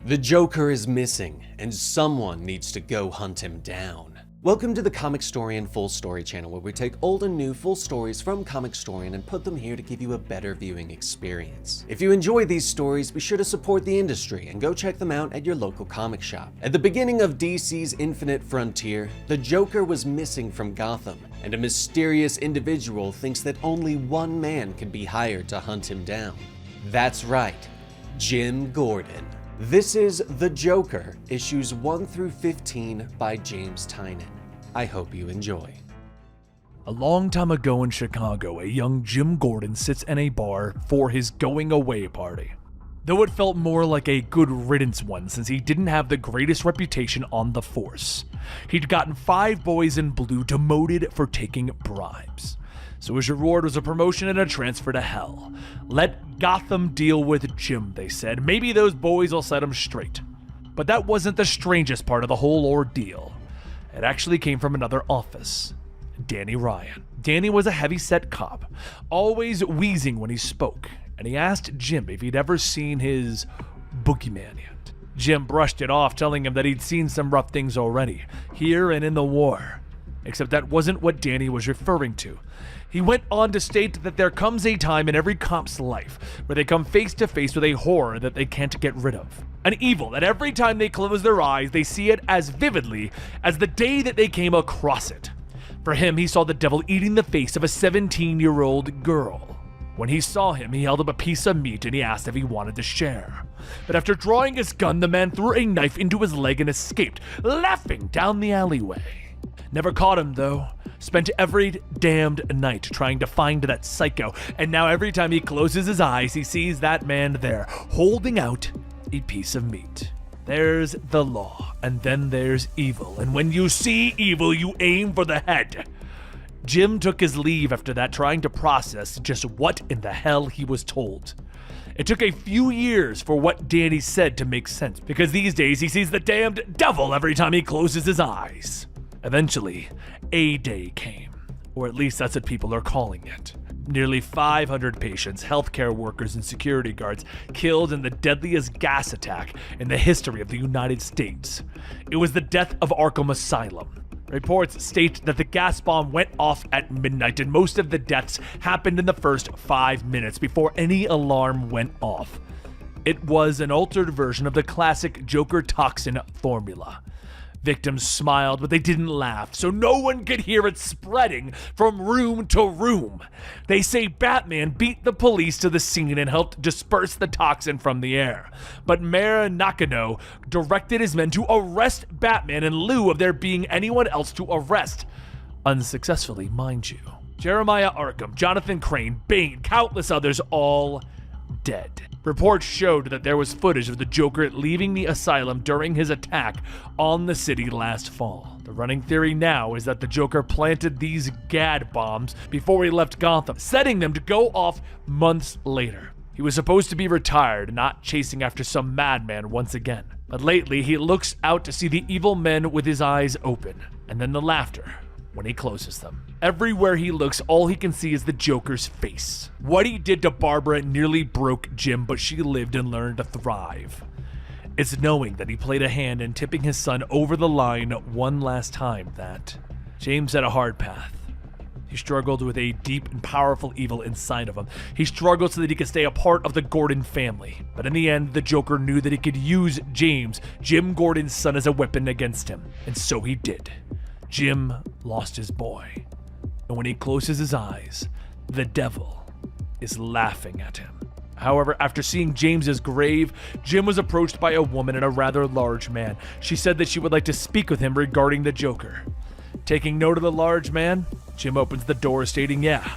The Joker is missing, and someone needs to go hunt him down. Welcome to the Comicstorian Full Story channel, where we take old and new full stories from Comicstorian and put them here to give you a better viewing experience. If you enjoy these stories, be sure to support the industry and go check them out at your local comic shop. At the beginning of DC's Infinite Frontier, the Joker was missing from Gotham, and a mysterious individual thinks that only one man can be hired to hunt him down. That's right, Jim Gordon. This is The Joker, issues 1 through 15 by James Tynion. I hope you enjoy. A long time ago in Chicago, a young Jim Gordon sits in a bar for his going away party. Though it felt more like a good riddance one, since he didn't have the greatest reputation on the force. He'd gotten 5 boys in blue demoted for taking bribes. So his reward was a promotion and a transfer to hell. Let Gotham deal with Jim, they said. Maybe those boys will set him straight. But that wasn't the strangest part of the whole ordeal. It actually came from another office. Danny Ryan. Danny was a heavy-set cop, always wheezing when he spoke, and he asked Jim if he'd ever seen his boogeyman yet. Jim brushed it off, telling him that he'd seen some rough things already, here and in the war. Except that wasn't what Danny was referring to. He went on to state that there comes a time in every cop's life where they come face to face with a horror that they can't get rid of. An evil that every time they close their eyes, they see it as vividly as the day that they came across it. For him, he saw the devil eating the face of a 17-year-old girl. When he saw him, he held up a piece of meat and he asked if he wanted to share. But after drawing his gun, the man threw a knife into his leg and escaped, laughing down the alleyway. Never caught him, though. Spent every damned night trying to find that psycho, and now every time he closes his eyes, he sees that man there, holding out a piece of meat. There's the law, and then there's evil, and when you see evil, you aim for the head. Jim took his leave after that, trying to process just what in the hell he was told. It took a few years for what Danny said to make sense, because these days he sees the damned devil every time he closes his eyes. Eventually, A-Day came, or at least that's what people are calling it. Nearly 500 patients, healthcare workers, and security guards killed in the deadliest gas attack in the history of the United States. It was the death of Arkham Asylum. Reports state that the gas bomb went off at midnight, and most of the deaths happened in the first 5 minutes before any alarm went off. It was an altered version of the classic Joker toxin formula. Victims smiled, but they didn't laugh, so no one could hear it spreading from room to room. They say Batman beat the police to the scene and helped disperse the toxin from the air. But Mayor Nakano directed his men to arrest Batman in lieu of there being anyone else to arrest. Unsuccessfully, mind you. Jeremiah Arkham, Jonathan Crane, Bane, countless others all dead. Reports showed that there was footage of the Joker leaving the asylum during his attack on the city last fall. The running theory now is that the Joker planted these GAD bombs before he left Gotham, setting them to go off months later. He was supposed to be retired, not chasing after some madman once again. But lately, he looks out to see the evil men with his eyes open, and then the laughter when he closes them. Everywhere he looks, all he can see is the Joker's face. What he did to Barbara nearly broke Jim, but she lived and learned to thrive. It's knowing that he played a hand in tipping his son over the line one last time that James had a hard path. He struggled with a deep and powerful evil inside of him. He struggled so that he could stay a part of the Gordon family. But in the end, the Joker knew that he could use James, Jim Gordon's son, as a weapon against him. And so he did. Jim lost his boy, and when he closes his eyes, the devil is laughing at him. However, after seeing James's grave, Jim was approached by a woman and a rather large man. She said that she would like to speak with him regarding the Joker. Taking note of the large man, Jim opens the door, stating, "Yeah,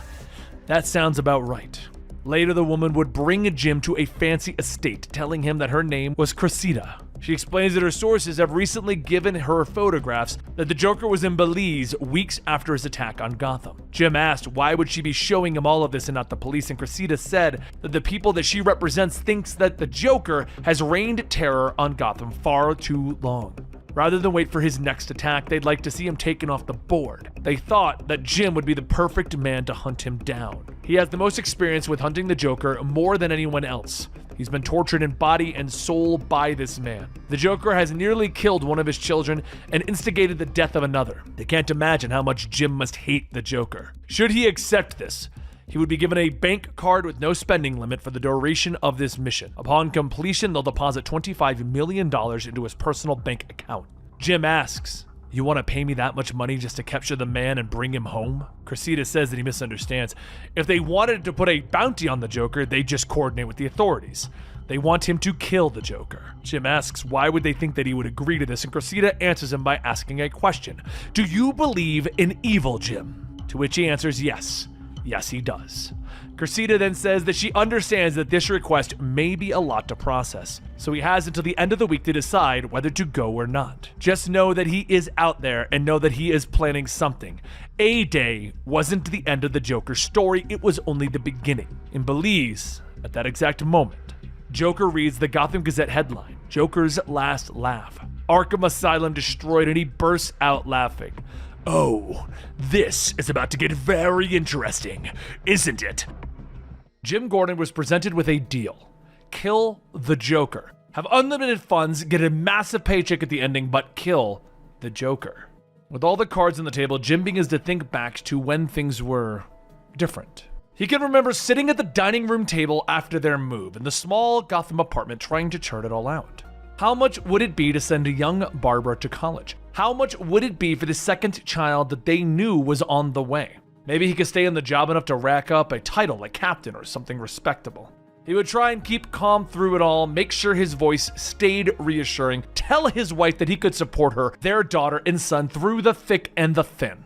that sounds about right." Later, the woman would bring Jim to a fancy estate, telling him that her name was Cressida. She explains that her sources have recently given her photographs that the Joker was in Belize weeks after his attack on Gotham. Jim asked why would she be showing him all of this and not the police, and Cressida said that the people that she represents thinks that the Joker has reigned terror on Gotham far too long. Rather than wait for his next attack, they'd like to see him taken off the board. They thought that Jim would be the perfect man to hunt him down. He has the most experience with hunting the Joker more than anyone else. He's been tortured in body and soul by this man. The Joker has nearly killed one of his children and instigated the death of another. They can't imagine how much Jim must hate the Joker. Should he accept this, he would be given a bank card with no spending limit for the duration of this mission. Upon completion, they'll deposit $25 million into his personal bank account. Jim asks, "You want to pay me that much money just to capture the man and bring him home?" Cressida says that he misunderstands. If they wanted to put a bounty on the Joker, they'd just coordinate with the authorities. They want him to kill the Joker. Jim asks why would they think that he would agree to this, and Cressida answers him by asking a question. "Do you believe in evil, Jim?" To which he answers yes. Yes, he does. Cressida then says that she understands that this request may be a lot to process, so he has until the end of the week to decide whether to go or not. Just know that he is out there and know that he is planning something. A-Day wasn't the end of the Joker's story, it was only the beginning. In Belize, at that exact moment, Joker reads the Gotham Gazette headline, "Joker's Last Laugh. Arkham Asylum destroyed," and he bursts out laughing. "Oh, this is about to get very interesting, isn't it?" Jim Gordon was presented with a deal. Kill the Joker. Have unlimited funds, get a massive paycheck at the ending, but kill the Joker. With all the cards on the table, Jim begins to think back to when things were different. He can remember sitting at the dining room table after their move in the small Gotham apartment trying to chart it all out. How much would it be to send a young Barbara to college? How much would it be for the second child that they knew was on the way? Maybe he could stay on the job enough to rack up a title like captain or something respectable. He would try and keep calm through it all, make sure his voice stayed reassuring, tell his wife that he could support her, their daughter and son through the thick and the thin.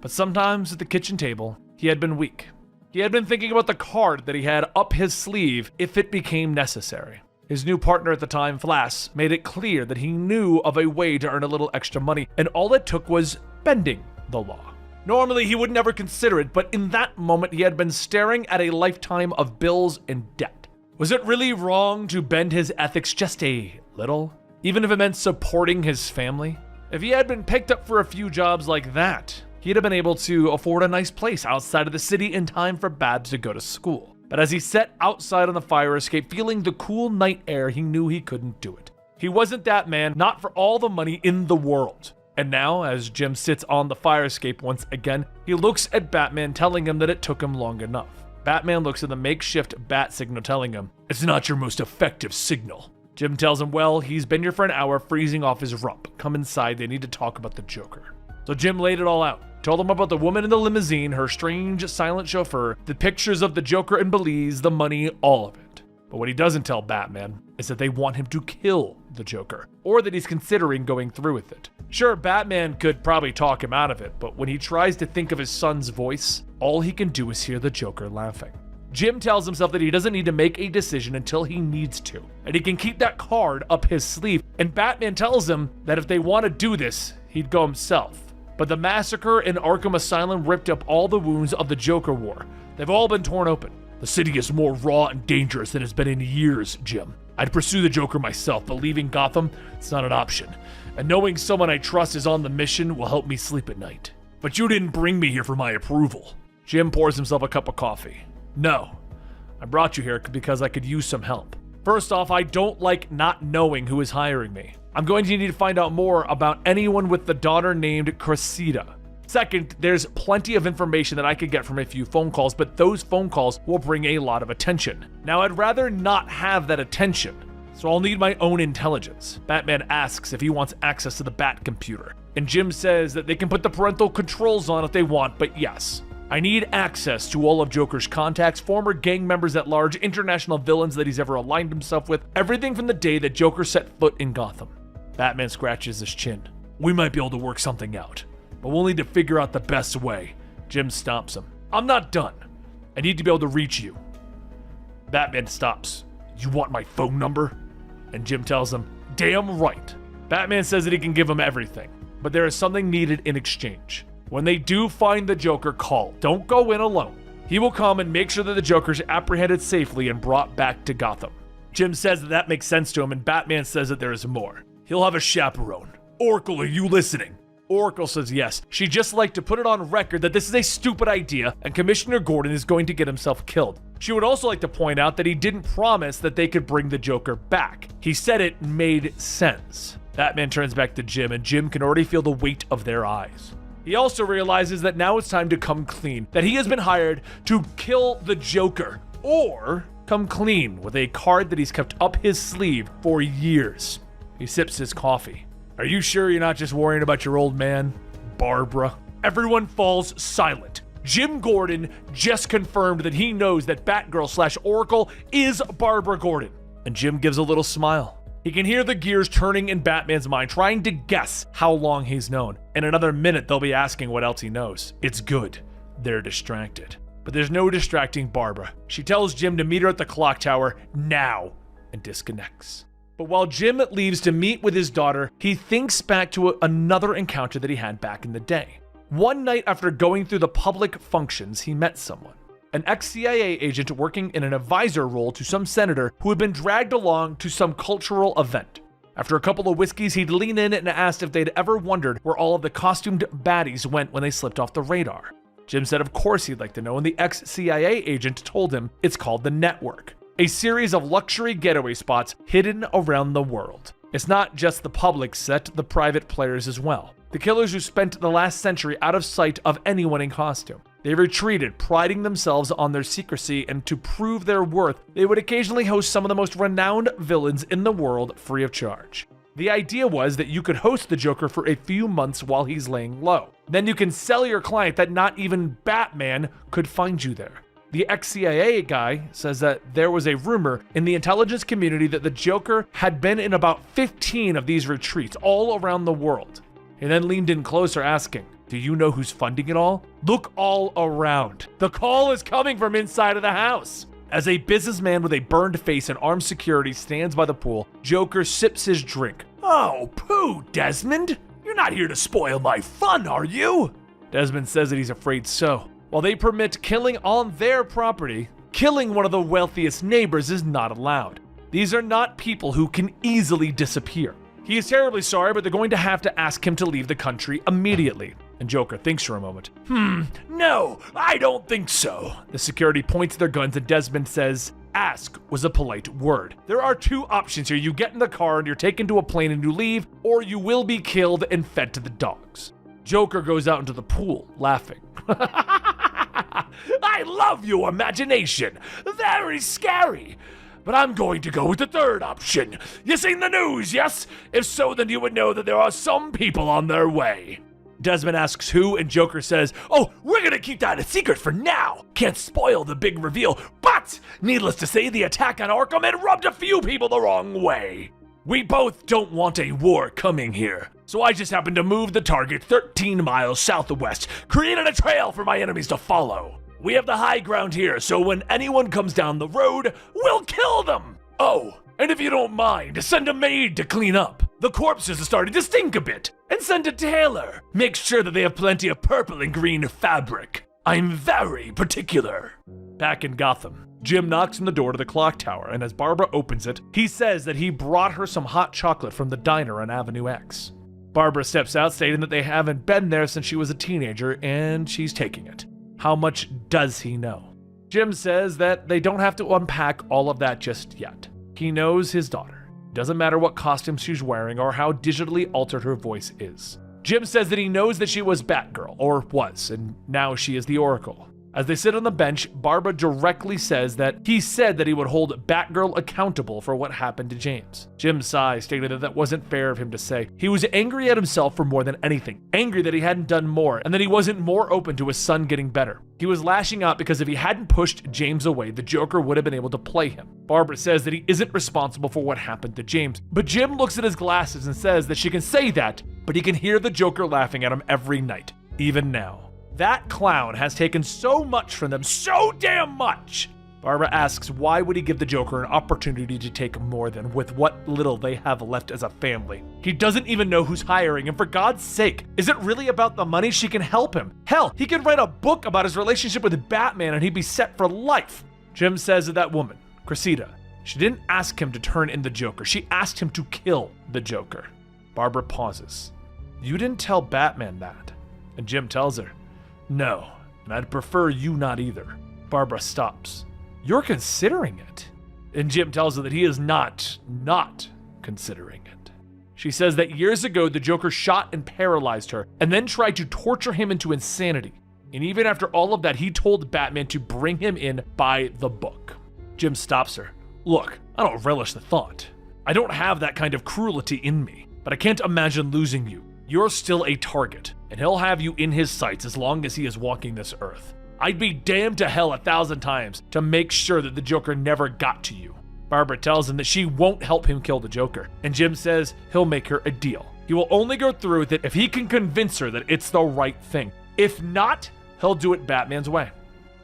But sometimes at the kitchen table, he had been weak. He had been thinking about the card that he had up his sleeve if it became necessary. His new partner at the time, Flash, made it clear that he knew of a way to earn a little extra money, and all it took was bending the law. Normally, he would never consider it, but in that moment, he had been staring at a lifetime of bills and debt. Was it really wrong to bend his ethics just a little? Even if it meant supporting his family? If he had been picked up for a few jobs like that, he'd have been able to afford a nice place outside of the city in time for Babs to go to school. But as he sat outside on the fire escape, feeling the cool night air, he knew he couldn't do it. He wasn't that man, not for all the money in the world. And now, as Jim sits on the fire escape once again, he looks at Batman, telling him that it took him long enough. Batman looks at the makeshift bat signal, telling him, "It's not your most effective signal." Jim tells him, well, he's been here for an hour freezing off his rump. Come inside, they need to talk about the Joker. So Jim laid it all out. Told him about the woman in the limousine, her strange silent chauffeur, the pictures of the Joker in Belize, the money, all of it. But what he doesn't tell Batman is that they want him to kill the Joker, or that he's considering going through with it. Sure, Batman could probably talk him out of it, but when he tries to think of his son's voice, all he can do is hear the Joker laughing. Jim tells himself that he doesn't need to make a decision until he needs to, and he can keep that card up his sleeve, and Batman tells him that if they want to do this, he'd go himself. But the massacre in Arkham Asylum ripped up all the wounds of the Joker War. They've all been torn open. The city is more raw and dangerous than it's been in years, Jim. I'd pursue the Joker myself, but leaving Gotham, it's not an option. And knowing someone I trust is on the mission will help me sleep at night. But you didn't bring me here for my approval. Jim pours himself a cup of coffee. No, I brought you here because I could use some help. First off, I don't like not knowing who is hiring me. I'm going to need to find out more about anyone with the daughter named Cressida. Second, there's plenty of information that I could get from a few phone calls, but those phone calls will bring a lot of attention. Now, I'd rather not have that attention, so I'll need my own intelligence. Batman asks if he wants access to the Bat computer, and Jim says that they can put the parental controls on if they want, but yes. I need access to all of Joker's contacts, former gang members at large, international villains that he's ever aligned himself with, everything from the day that Joker set foot in Gotham. Batman scratches his chin. We might be able to work something out, but we'll need to figure out the best way. Jim stops him. I'm not done. I need to be able to reach you. Batman stops. You want my phone number? And Jim tells him, damn right. Batman says that he can give him everything, but there is something needed in exchange. When they do find the Joker, call. Don't go in alone. He will come and make sure that the Joker's apprehended safely and brought back to Gotham. Jim says that that makes sense to him, and Batman says that there is more. He'll have a chaperone. Oracle, are you listening? Oracle says yes. She'd just like to put it on record that this is a stupid idea and Commissioner Gordon is going to get himself killed. She would also like to point out that he didn't promise that they could bring the Joker back. He said it made sense. Batman turns back to Jim, and Jim can already feel the weight of their eyes. He also realizes that now it's time to come clean, that he has been hired to kill the Joker, or come clean with a card that he's kept up his sleeve for years. He sips his coffee. Are you sure you're not just worrying about your old man, Barbara? Everyone falls silent. Jim Gordon just confirmed that he knows that Batgirl/Oracle is Barbara Gordon. And Jim gives a little smile. He can hear the gears turning in Batman's mind, trying to guess how long he's known. In another minute, they'll be asking what else he knows. It's good. They're distracted. But there's no distracting Barbara. She tells Jim to meet her at the clock tower now and disconnects. But while Jim leaves to meet with his daughter, he thinks back to another encounter that he had back in the day. One night after going through the public functions, he met someone. An ex-CIA agent working in an advisor role to some senator who had been dragged along to some cultural event. After a couple of whiskeys, he'd lean in and asked if they'd ever wondered where all of the costumed baddies went when they slipped off the radar. Jim said of course he'd like to know, and the ex-CIA agent told him it's called the Network, a series of luxury getaway spots hidden around the world. It's not just the public set, the private players as well. The killers who spent the last century out of sight of anyone in costume. They retreated, priding themselves on their secrecy, and to prove their worth, they would occasionally host some of the most renowned villains in the world free of charge. The idea was that you could host the Joker for a few months while he's laying low. Then you can sell your client that not even Batman could find you there. The ex-CIA guy says that there was a rumor in the intelligence community that the Joker had been in about 15 of these retreats all around the world. He then leaned in closer, asking, "Do you know who's funding it all? Look all around. The call is coming from inside of the house." As a businessman with a burned face and armed security stands by the pool, Joker sips his drink. "Oh, pooh, Desmond. You're not here to spoil my fun, are you?" Desmond says that he's afraid so. While they permit killing on their property, killing one of the wealthiest neighbors is not allowed. These are not people who can easily disappear. He is terribly sorry, but they're going to have to ask him to leave the country immediately. And Joker thinks for a moment. No, I don't think so." The security points their guns and Desmond says, "Ask was a polite word. There are two options here. You get in the car and you're taken to a plane and you leave, or you will be killed and fed to the dogs." Joker goes out into the pool, laughing. "I love your imagination. Very scary. But I'm going to go with the third option. You seen the news, yes? If so, then you would know that there are some people on their way." Desmond asks who, and Joker says, "Oh, we're gonna keep that a secret for now. Can't spoil the big reveal, but needless to say, the attack on Arkham had rubbed a few people the wrong way. We both don't want a war coming here, so I just happened to move the target 13 miles southwest, creating a trail for my enemies to follow. We have the high ground here, so when anyone comes down the road, we'll kill them. Oh, and if you don't mind, send a maid to clean up. The corpses are starting to stink a bit. And send a tailor. Make sure that they have plenty of purple and green fabric. I'm very particular." Back in Gotham, Jim knocks on the door to the clock tower, and as Barbara opens it, he says that he brought her some hot chocolate from the diner on Avenue X. Barbara steps out, stating that they haven't been there since she was a teenager, and she's taking it. How much does he know? Jim says that they don't have to unpack all of that just yet. He knows his daughter. Doesn't matter what costume she's wearing or how digitally altered her voice is. Jim says that he knows that she was Batgirl, or was, and now she is the Oracle. As they sit on the bench, Barbara directly says that he said that he would hold Batgirl accountable for what happened to James. Jim sighs, stating that that wasn't fair of him to say. He was angry at himself for more than anything. Angry that he hadn't done more, and that he wasn't more open to his son getting better. He was lashing out because if he hadn't pushed James away, the Joker would have been able to play him. Barbara says that he isn't responsible for what happened to James, but Jim looks at his glasses and says that she can say that, but he can hear the Joker laughing at him every night, even now. That clown has taken so much from them, so damn much! Barbara asks why would he give the Joker an opportunity to take more than with what little they have left as a family. He doesn't even know who's hiring, and for God's sake, is it really about the money? She can help him. Hell, he could write a book about his relationship with Batman and he'd be set for life. Jim says that woman, Cressida, she didn't ask him to turn in the Joker. She asked him to kill the Joker. Barbara pauses. You didn't tell Batman that. And Jim tells her, no, and I'd prefer you not either. Barbara stops. You're considering it. And Jim tells her that he is not considering it. She says that years ago, the Joker shot and paralyzed her and then tried to torture him into insanity. And even after all of that, he told Batman to bring him in by the book. Jim stops her. Look, I don't relish the thought. I don't have that kind of cruelty in me, but I can't imagine losing you. You're still a target, and he'll have you in his sights as long as he is walking this earth. I'd be damned to hell 1,000 times to make sure that the Joker never got to you. Barbara tells him that she won't help him kill the Joker, and Jim says he'll make her a deal. He will only go through with it if he can convince her that it's the right thing. If not, he'll do it Batman's way.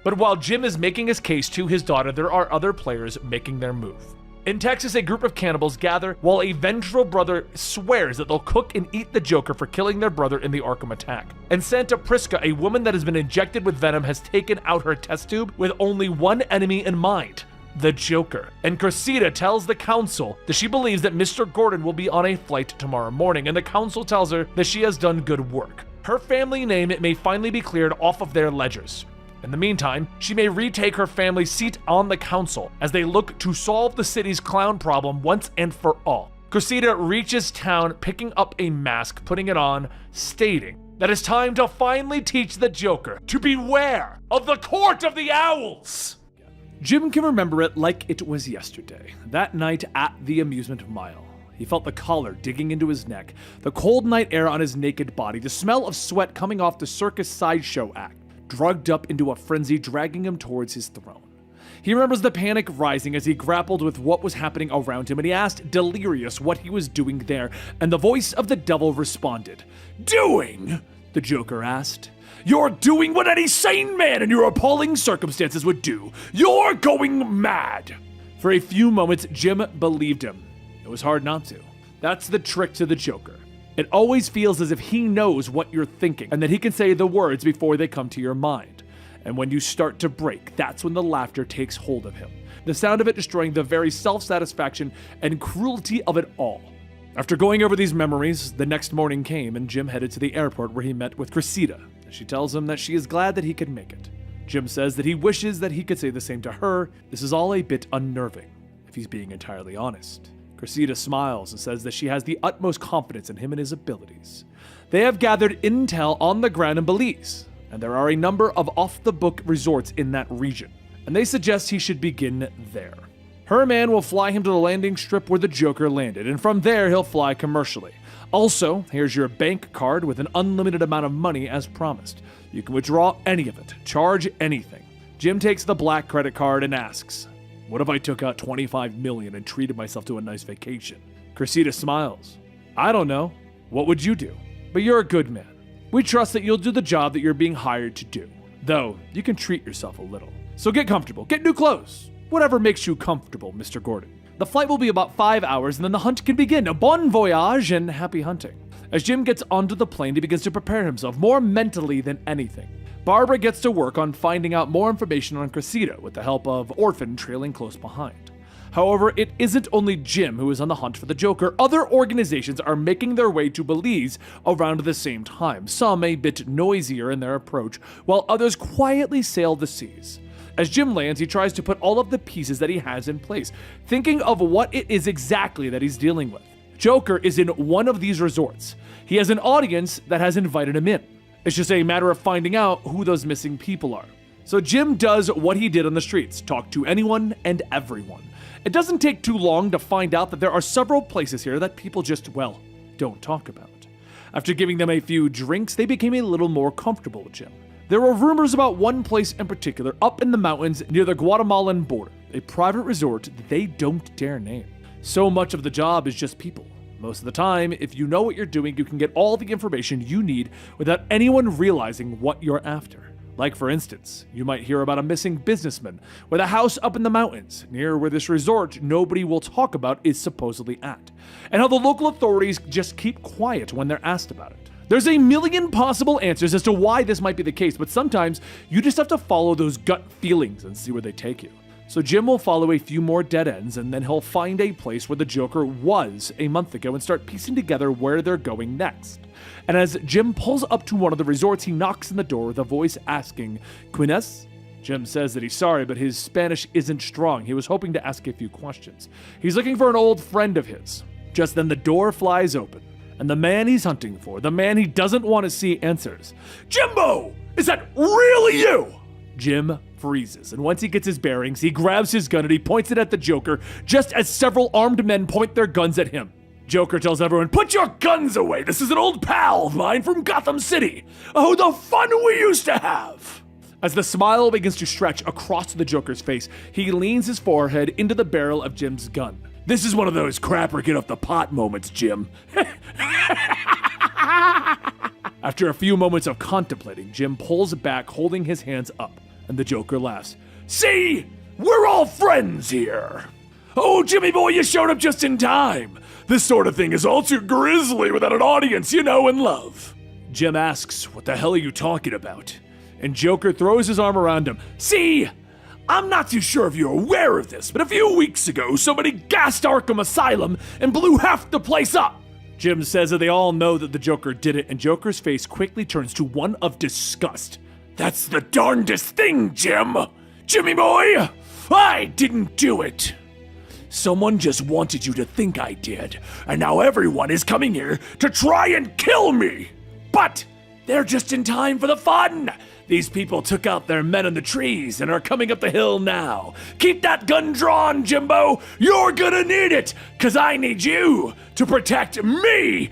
But while Jim is making his case to his daughter, there are other players making their move. In Texas, a group of cannibals gather while a vengeful brother swears that they'll cook and eat the Joker for killing their brother in the Arkham attack. And Santa Prisca, a woman that has been injected with venom, has taken out her test tube with only one enemy in mind: the Joker. And Cressida tells the council that she believes that Mr. Gordon will be on a flight tomorrow morning, and the council tells her that she has done good work. Her family name may finally be cleared off of their ledgers. In the meantime, she may retake her family's seat on the council as they look to solve the city's clown problem once and for all. Cressida reaches town, picking up a mask, putting it on, stating that it's time to finally teach the Joker to beware of the Court of the Owls. Jim can remember it like it was yesterday, that night at the amusement mile. He felt the collar digging into his neck, the cold night air on his naked body, the smell of sweat coming off the circus sideshow act, drugged up into a frenzy, dragging him towards his throne. He remembers the panic rising as he grappled with what was happening around him, and he asked, delirious, what he was doing there, and the voice of the devil responded. Doing? The Joker asked. You're doing what any sane man in your appalling circumstances would do. You're going mad. For a few moments, Jim believed him. It was hard not to. That's the trick to the Joker. It always feels as if he knows what you're thinking and that he can say the words before they come to your mind. And when you start to break, that's when the laughter takes hold of him. The sound of it destroying the very self-satisfaction and cruelty of it all. After going over these memories, the next morning came and Jim headed to the airport where he met with Cressida. She tells him that she is glad that he could make it. Jim says that he wishes that he could say the same to her. This is all a bit unnerving, if he's being entirely honest. Cressida smiles and says that she has the utmost confidence in him and his abilities. They have gathered intel on the ground in Belize, and there are a number of off-the-book resorts in that region, and they suggest he should begin there. Her man will fly him to the landing strip where the Joker landed, and from there he'll fly commercially. Also, here's your bank card with an unlimited amount of money as promised. You can withdraw any of it, charge anything. Jim takes the black credit card and asks, what if I took out $25 million and treated myself to a nice vacation? Cressida smiles. I don't know. What would you do? But you're a good man. We trust that you'll do the job that you're being hired to do. Though, you can treat yourself a little. So get comfortable. Get new clothes. Whatever makes you comfortable, Mr. Gordon. The flight will be about 5 hours and then the hunt can begin. A bon voyage and happy hunting. As Jim gets onto the plane, he begins to prepare himself more mentally than anything. Barbara gets to work on finding out more information on Cressida with the help of Orphan trailing close behind. However, it isn't only Jim who is on the hunt for the Joker. Other organizations are making their way to Belize around the same time, some a bit noisier in their approach, while others quietly sail the seas. As Jim lands, he tries to put all of the pieces that he has in place, thinking of what it is exactly that he's dealing with. Joker is in one of these resorts. He has an audience that has invited him in. It's just a matter of finding out who those missing people are. So Jim does what he did on the streets, talk to anyone and everyone. It doesn't take too long to find out that there are several places here that people just, well, don't talk about. After giving them a few drinks, they became a little more comfortable with Jim. There were rumors about one place in particular up in the mountains near the Guatemalan border, a private resort that they don't dare name. So much of the job is just people. Most of the time, if you know what you're doing, you can get all the information you need without anyone realizing what you're after. Like for instance, you might hear about a missing businessman with a house up in the mountains near where this resort nobody will talk about is supposedly at, and how the local authorities just keep quiet when they're asked about it. There's a million possible answers as to why this might be the case, but sometimes you just have to follow those gut feelings and see where they take you. So Jim will follow a few more dead ends, and then he'll find a place where the Joker was a month ago and start piecing together where they're going next. And as Jim pulls up to one of the resorts, he knocks on the door with a voice asking, Quinnes? Jim says that he's sorry, but his Spanish isn't strong. He was hoping to ask a few questions. He's looking for an old friend of his. Just then the door flies open, and the man he's hunting for, the man he doesn't want to see, answers. "Jimbo! Is that really you?" Jim freezes, and once he gets his bearings, he grabs his gun and he points it at the Joker, just as several armed men point their guns at him. Joker tells everyone, "Put your guns away! This is an old pal of mine from Gotham City! Oh, the fun we used to have!" As the smile begins to stretch across the Joker's face, he leans his forehead into the barrel of Jim's gun. "This is one of those crapper get off the pot moments, Jim." After a few moments of contemplating, Jim pulls back, holding his hands up, and the Joker laughs. "See? We're all friends here." "Oh, Jimmy boy, you showed up just in time. This sort of thing is all too grisly without an audience you know and love." Jim asks, "What the hell are you talking about?" And Joker throws his arm around him. "See, I'm not too sure if you're aware of this, but a few weeks ago, somebody gassed Arkham Asylum and blew half the place up." Jim says that they all know that the Joker did it, and Joker's face quickly turns to one of disgust. "That's the darndest thing, Jim! Jimmy boy, I didn't do it. Someone just wanted you to think I did, and now everyone is coming here to try and kill me. But they're just in time for the fun. These people took out their men in the trees and are coming up the hill now. Keep that gun drawn, Jimbo. You're gonna need it, 'cause I need you to protect me."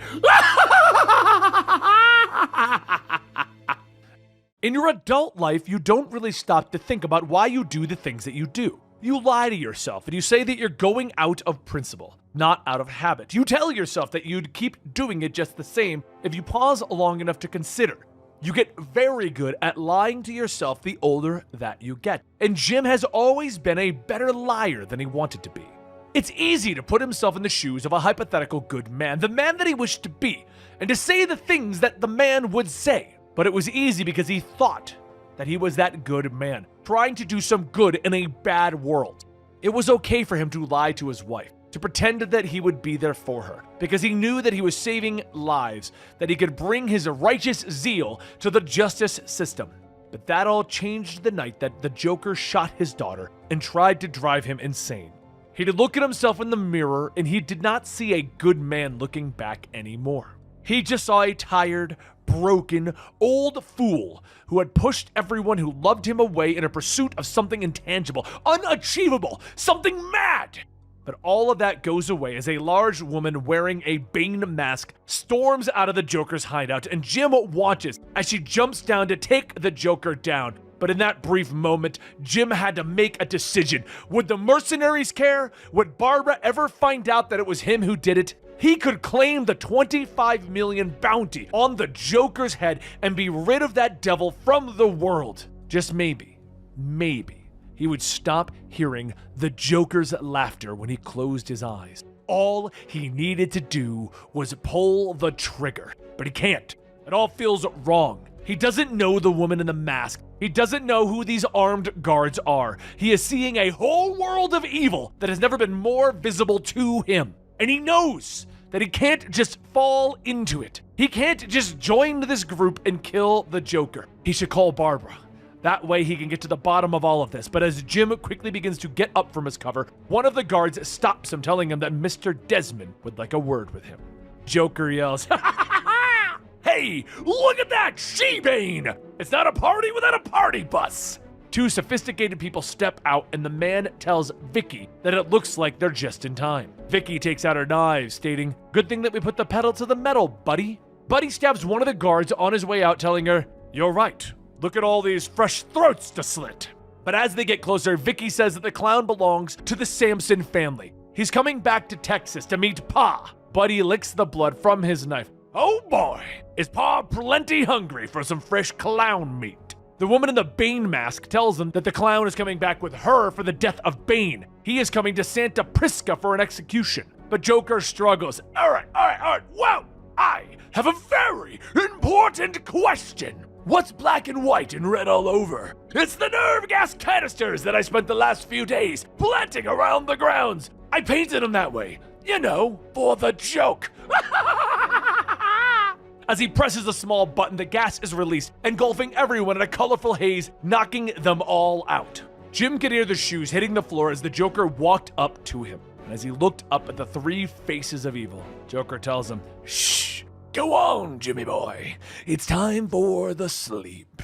In your adult life, you don't really stop to think about why you do the things that you do. You lie to yourself and you say that you're going out of principle, not out of habit. You tell yourself that you'd keep doing it just the same if you pause long enough to consider. You get very good at lying to yourself the older that you get. And Jim has always been a better liar than he wanted to be. It's easy to put himself in the shoes of a hypothetical good man, the man that he wished to be, and to say the things that the man would say. But it was easy because he thought that he was that good man, trying to do some good in a bad world. It was okay for him to lie to his wife, to pretend that he would be there for her, because he knew that he was saving lives, that he could bring his righteous zeal to the justice system. But that all changed the night that the Joker shot his daughter and tried to drive him insane. He'd look at himself in the mirror and he did not see a good man looking back anymore. He just saw a tired, broken, old fool who had pushed everyone who loved him away in a pursuit of something intangible, unachievable, something mad. But all of that goes away as a large woman wearing a Bane mask storms out of the Joker's hideout, and Jim watches as she jumps down to take the Joker down. But in that brief moment, Jim had to make a decision. Would the mercenaries care? Would Barbara ever find out that it was him who did it? He could claim the $25 million bounty on the Joker's head and be rid of that devil from the world. Just maybe, he would stop hearing the Joker's laughter when he closed his eyes. All he needed to do was pull the trigger, but he can't. It all feels wrong. He doesn't know the woman in the mask. He doesn't know who these armed guards are. He is seeing a whole world of evil that has never been more visible to him. And he knows that he can't just fall into it. He can't just join this group and kill the Joker. He should call Barbara. That way he can get to the bottom of all of this. But as Jim quickly begins to get up from his cover, one of the guards stops him, telling him that Mr. Desmond would like a word with him. Joker yells, "Ha ha ha ha! Hey, look at that she-bane! It's not a party without a party bus!" Two sophisticated people step out, and the man tells Vicky that it looks like they're just in time. Vicky takes out her knives, stating, "Good thing that we put the pedal to the metal, buddy." Buddy stabs one of the guards on his way out, telling her, "You're right. Look at all these fresh throats to slit." But as they get closer, Vicky says that the clown belongs to the Samson family. He's coming back to Texas to meet Pa. Buddy licks the blood from his knife. "Oh boy, is Pa plenty hungry for some fresh clown meat." The woman in the Bane mask tells them that the clown is coming back with her for the death of Bane. He is coming to Santa Prisca for an execution. But Joker struggles. All right. Well, I have a very important question. What's black and white and red all over? It's the nerve gas canisters that I spent the last few days planting around the grounds. I painted them that way, for the joke. As he presses a small button, the gas is released, engulfing everyone in a colorful haze, knocking them all out. Jim could hear the shoes hitting the floor as the Joker walked up to him. And as he looked up at the three faces of evil, Joker tells him, "Shh, go on, Jimmy boy. It's time for the sleep."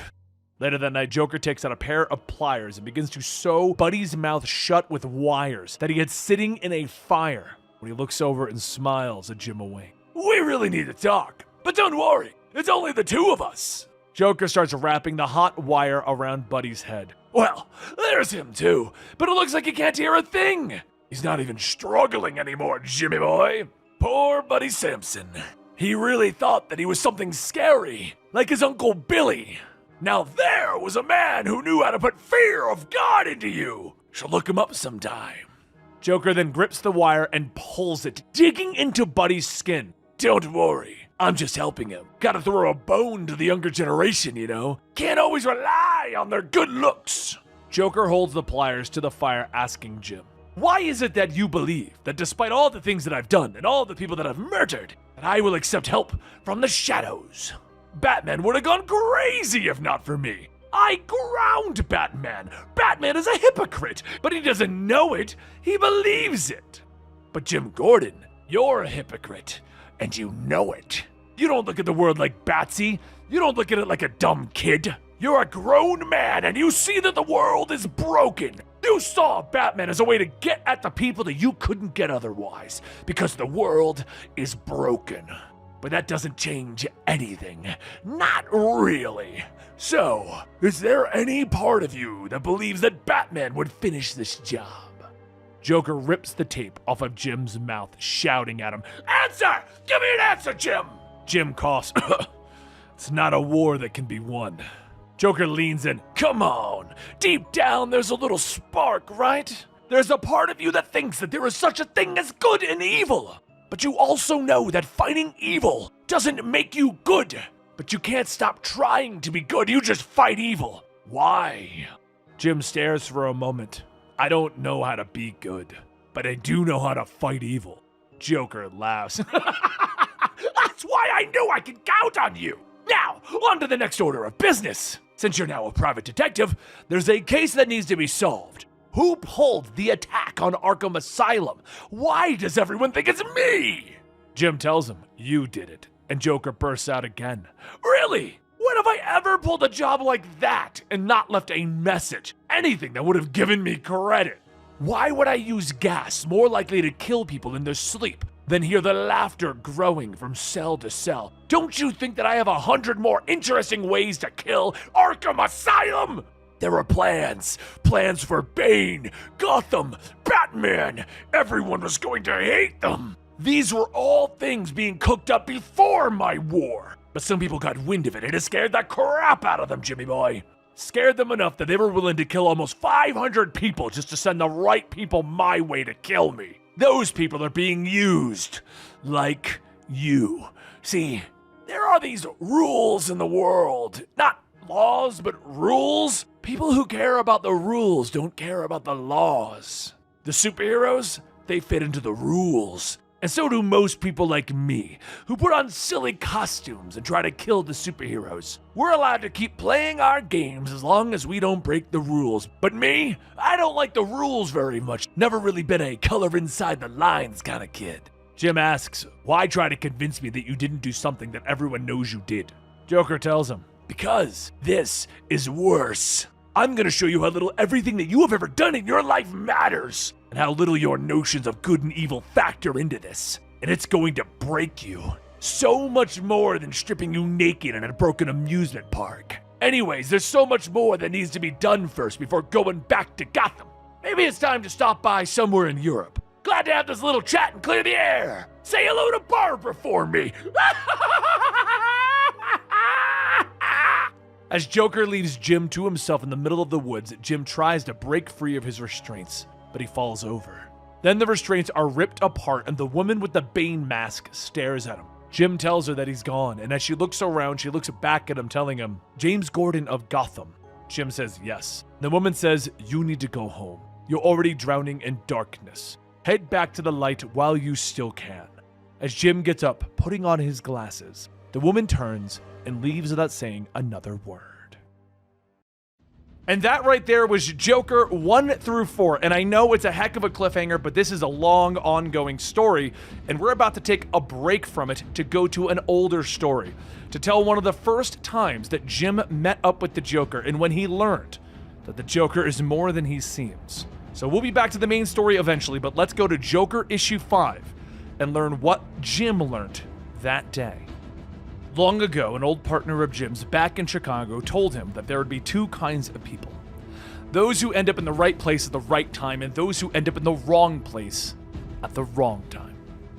Later that night, Joker takes out a pair of pliers and begins to sew Buddy's mouth shut with wires that he had sitting in a fire. When he looks over and smiles at Jim away. "We really need to talk, but don't worry, it's only the two of us." Joker starts wrapping the hot wire around Buddy's head. "Well, there's him too, but it looks like he can't hear a thing. He's not even struggling anymore, Jimmy boy. Poor Buddy Sampson. He really thought that he was something scary, like his Uncle Billy. Now there was a man who knew how to put fear of God into you. Should look him up sometime." Joker then grips the wire and pulls it, digging into Buddy's skin. "Don't worry, I'm just helping him. Gotta throw a bone to the younger generation, you know? Can't always rely on their good looks." Joker holds the pliers to the fire, asking Jim, "Why is it that you believe that despite all the things that I've done and all the people that I've murdered, that I will accept help from the shadows? Batman would have gone crazy if not for me. I ground Batman. Batman is a hypocrite, but he doesn't know it. He believes it. But Jim Gordon, you're a hypocrite, and you know it. You don't look at the world like Batsy. You don't look at it like a dumb kid. You're a grown man, and you see that the world is broken. You saw Batman as a way to get at the people that you couldn't get otherwise, because the world is broken. But that doesn't change anything. Not really. So, is there any part of you that believes that Batman would finish this job?" Joker rips the tape off of Jim's mouth, shouting at him, "Answer! Give me an answer, Jim!" Jim coughs. "It's not a war that can be won." Joker leans in. "Come on. Deep down, there's a little spark, right? There's a part of you that thinks that there is such a thing as good and evil. But you also know that fighting evil doesn't make you good. But you can't stop trying to be good. You just fight evil. Why?" Jim stares for a moment. "I don't know how to be good, but I do know how to fight evil." Joker laughs. "That's why I knew I could count on you. Now, on to the next order of business. Since you're now a private detective, there's a case that needs to be solved. Who pulled the attack on Arkham Asylum? Why does everyone think it's me?" Jim tells him, "You did it." And Joker bursts out again. "Really? When have I ever pulled a job like that and not left a message? Anything that would have given me credit? Why would I use gas more likely to kill people in their sleep than hear the laughter growing from cell to cell? Don't you think that I have 100 more interesting ways to kill Arkham Asylum? There were plans for Bane, Gotham, Batman. Everyone was going to hate them. These were all things being cooked up before my war. But some people got wind of it and it scared the crap out of them, Jimmy boy. Scared them enough that they were willing to kill almost 500 people just to send the right people my way to kill me. Those people are being used. Like you. See, there are these rules in the world. Not laws, but rules. People who care about the rules don't care about the laws. The superheroes, they fit into the rules. And so do most people like me, who put on silly costumes and try to kill the superheroes. We're allowed to keep playing our games as long as we don't break the rules. But me, I don't like the rules very much. Never really been a color inside the lines kind of kid. Jim asks, "Why try to convince me that you didn't do something that everyone knows you did?" Joker tells him, "Because this is worse. I'm gonna show you how little everything that you have ever done in your life matters, and how little your notions of good and evil factor into this. And it's going to break you. So much more than stripping you naked in a broken amusement park. Anyways, there's so much more that needs to be done first before going back to Gotham. Maybe it's time to stop by somewhere in Europe. Glad to have this little chat and clear the air. Say hello to Barbara for me." As Joker leaves Jim to himself in the middle of the woods, Jim tries to break free of his restraints, but he falls over. Then the restraints are ripped apart and the woman with the Bane mask stares at him. Jim tells her that he's gone, and as she looks around, she looks back at him, telling him, "James Gordon of Gotham." Jim says yes. The woman says, "You need to go home. You're already drowning in darkness. Head back to the light while you still can." As Jim gets up, putting on his glasses, The woman turns and leaves without saying another word. And that right there was Joker 1 through 4. And I know it's a heck of a cliffhanger, but this is a long, ongoing story. And we're about to take a break from it to go to an older story, to tell one of the first times that Jim met up with the Joker and when he learned that the Joker is more than he seems. So we'll be back to the main story eventually, but let's go to Joker issue 5 and learn what Jim learned that day. Long ago, an old partner of Jim's back in Chicago told him that there would be two kinds of people. Those who end up in the right place at the right time, and those who end up in the wrong place at the wrong time.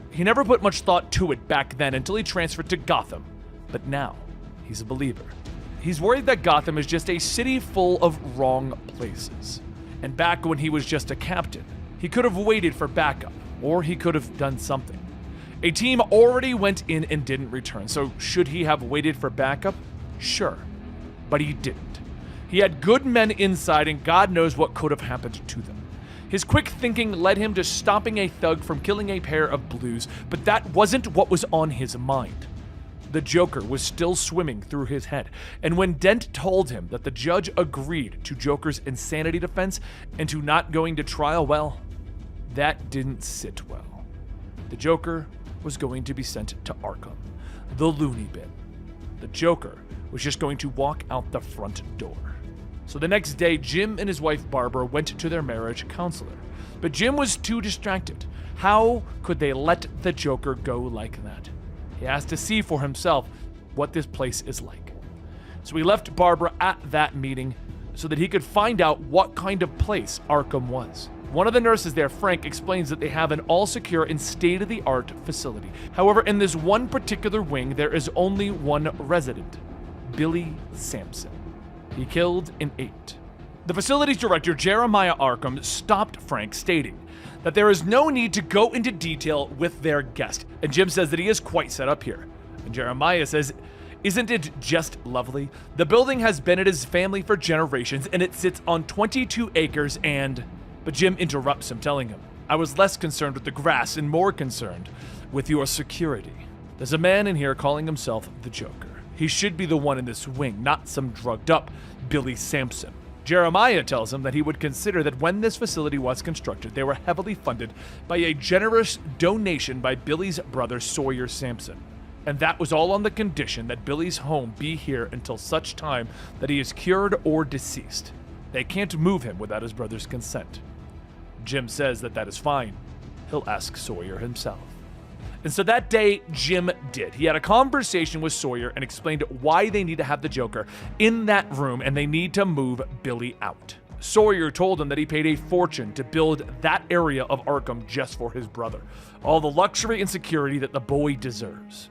He never put much thought to it back then until he transferred to Gotham, but now he's a believer. He's worried that Gotham is just a city full of wrong places. And back when he was just a captain, he could have waited for backup, or he could have done something. A team already went in and didn't return, so should he have waited for backup? Sure, but he didn't. He had good men inside, and God knows what could have happened to them. His quick thinking led him to stopping a thug from killing a pair of blues, but that wasn't what was on his mind. The Joker was still swimming through his head, and when Dent told him that the judge agreed to Joker's insanity defense and to not going to trial, well, that didn't sit well. The Joker was going to be sent to Arkham, the loony bin. The Joker was just going to walk out the front door. So the next day, Jim and his wife Barbara went to their marriage counselor. But Jim was too distracted. How could they let the Joker go like that? He has to see for himself what this place is like. So he left Barbara at that meeting so that he could find out what kind of place Arkham was. One of the nurses there, Frank, explains that they have an all-secure and state-of-the-art facility. However, in this one particular wing, there is only one resident, Billy Sampson. He killed and ate. The facility's director, Jeremiah Arkham, stopped Frank, stating that there is no need to go into detail with their guest, and Jim says that he is quite set up here. And Jeremiah says, "Isn't it just lovely? The building has been at his family for generations, and it sits on 22 acres and..." But Jim interrupts him, telling him, "I was less concerned with the grass and more concerned with your security. There's a man in here calling himself the Joker. He should be the one in this wing, not some drugged-up Billy Sampson." Jeremiah tells him that he would consider that when this facility was constructed, they were heavily funded by a generous donation by Billy's brother Sawyer Sampson. And that was all on the condition that Billy's home be here until such time that he is cured or deceased. They can't move him without his brother's consent. Jim says that that is fine. He'll ask Sawyer himself. And so that day, Jim did. He had a conversation with Sawyer and explained why they need to have the Joker in that room and they need to move Billy out. Sawyer told him that he paid a fortune to build that area of Arkham just for his brother. All the luxury and security that the boy deserves.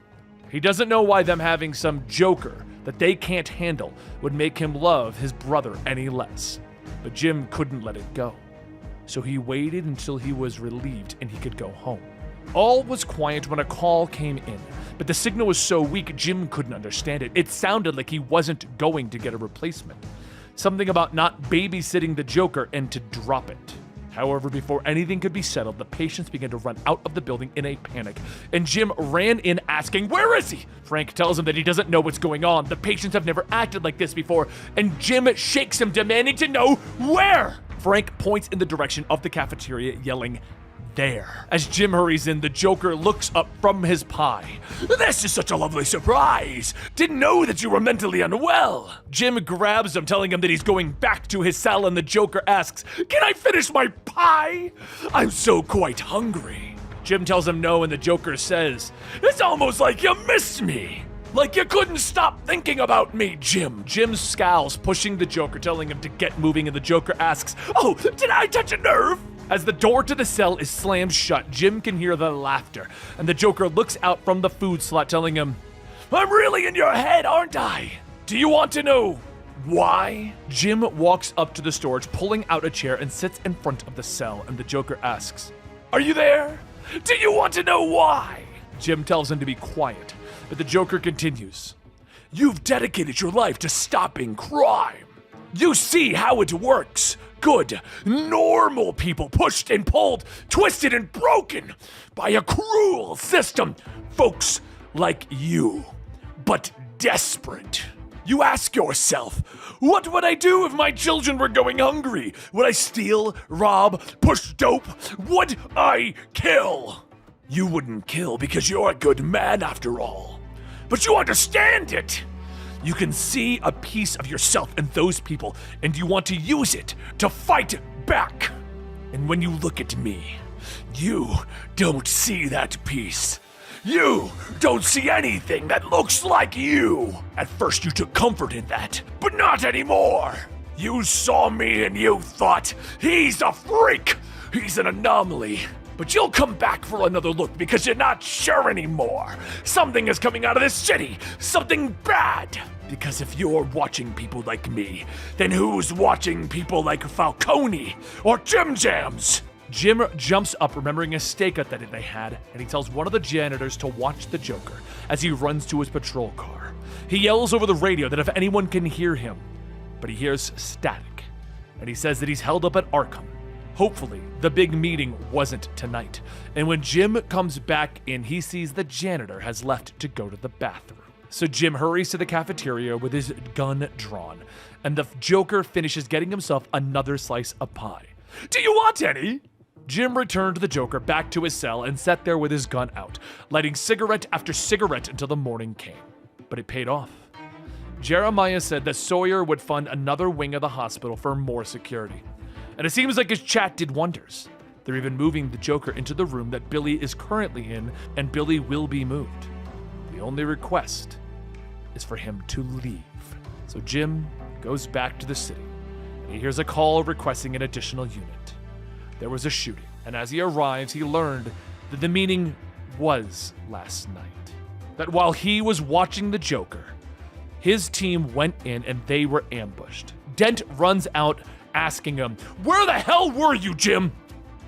He doesn't know why them having some Joker that they can't handle would make him love his brother any less. But Jim couldn't let it go. So he waited until he was relieved and he could go home. All was quiet when a call came in, but the signal was so weak Jim couldn't understand it. It sounded like he wasn't going to get a replacement. Something about not babysitting the Joker and to drop it. However, before anything could be settled, the patients began to run out of the building in a panic, and Jim ran in asking, "Where is he?" Frank tells him that he doesn't know what's going on. The patients have never acted like this before, and Jim shakes him, demanding to know where. Frank points in the direction of the cafeteria, yelling, "There." As Jim hurries in, the Joker looks up from his pie. "This is such a lovely surprise. Didn't know that you were mentally unwell." Jim grabs him, telling him that he's going back to his cell, and the Joker asks, "Can I finish my pie? I'm so quite hungry." Jim tells him no, and the Joker says, "It's almost like you missed me. Like you couldn't stop thinking about me, Jim." Jim scowls, pushing the Joker, telling him to get moving, and the Joker asks, "Oh, did I touch a nerve?" As the door to the cell is slammed shut, Jim can hear the laughter, and the Joker looks out from the food slot, telling him, "I'm really in your head, aren't I? Do you want to know why?" Jim walks up to the storage, pulling out a chair, and sits in front of the cell, and the Joker asks, "Are you there? Do you want to know why?" Jim tells him to be quiet, but the Joker continues, "You've dedicated your life to stopping crime. You see how it works. Good, normal people pushed and pulled, twisted and broken by a cruel system. Folks like you. but desperate. You ask yourself, what would I do if my children were going hungry? Would I steal, rob, push dope? Would I kill? You wouldn't kill because you're a good man after all. But you understand it. You can see a piece of yourself in those people, and you want to use it to fight back. And when you look at me, you don't see that piece. You don't see anything that looks like you. At first you took comfort in that, but not anymore. You saw me and you thought, he's a freak. He's an anomaly. But you'll come back for another look because you're not sure anymore. Something is coming out of this city. Something bad. Because if you're watching people like me, then who's watching people like Falcone or Jim Jams? Jim jumps up, remembering a stakeout that they had, and he tells one of the janitors to watch the Joker as he runs to his patrol car. He yells over the radio that if anyone can hear him, but he hears static, and he says that he's held up at Arkham. Hopefully, the big meeting wasn't tonight, and when Jim comes back in, he sees the janitor has left to go to the bathroom. So Jim hurries to the cafeteria with his gun drawn, and the Joker finishes getting himself another slice of pie. Do you want any? Jim returned the Joker back to his cell and sat there with his gun out, lighting cigarette after cigarette until the morning came. But it paid off. Jeremiah said that Sawyer would fund another wing of the hospital for more security. And it seems like his chat did wonders. They're even moving the Joker into the room that Billy is currently in, and Billy will be moved. The only request is for him to leave. So Jim goes back to the city. He hears a call requesting an additional unit. There was a shooting, and as he arrives, he learned that the meeting was last night. That while he was watching the Joker, his team went in and they were ambushed. Dent runs out asking him, "Where the hell were you, Jim?"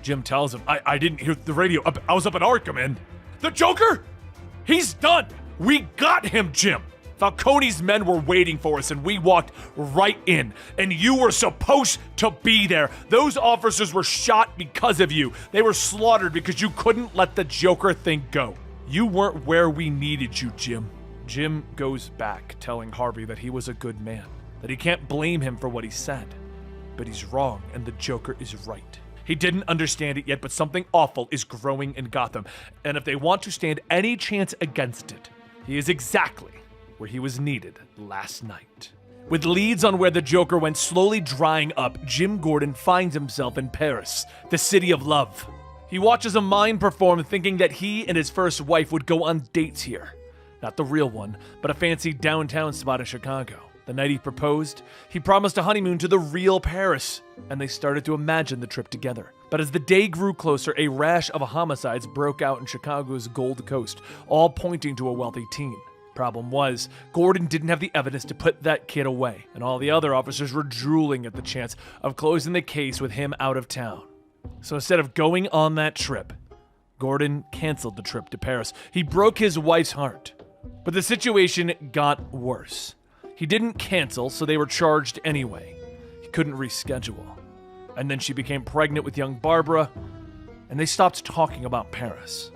Jim tells him, I didn't hear the radio. I was up at Arkham, and the Joker? He's done. We got him, Jim. Falcone's men were waiting for us, and we walked right in, and you were supposed to be there. Those officers were shot because of you. They were slaughtered because you couldn't let the Joker thing go. You weren't where we needed you, Jim. Jim goes back, telling Harvey that he was a good man, that he can't blame him for what he said. But he's wrong, and the Joker is right. He didn't understand it yet, but something awful is growing in Gotham, and if they want to stand any chance against it, he is exactly where he was needed last night. With leads on where the Joker went slowly drying up, Jim Gordon finds himself in Paris, the city of love. He watches a mime perform, thinking that he and his first wife would go on dates here. Not the real one, but a fancy downtown spot in Chicago. The night he proposed, he promised a honeymoon to the real Paris, and they started to imagine the trip together. But as the day grew closer, a rash of homicides broke out in Chicago's Gold Coast, all pointing to a wealthy teen. Problem was, Gordon didn't have the evidence to put that kid away, and all the other officers were drooling at the chance of closing the case with him out of town. So instead of going on that trip, Gordon canceled the trip to Paris. He broke his wife's heart. But the situation got worse. He didn't cancel, so they were charged anyway. He couldn't reschedule. And then she became pregnant with young Barbara, and they stopped talking about Paris.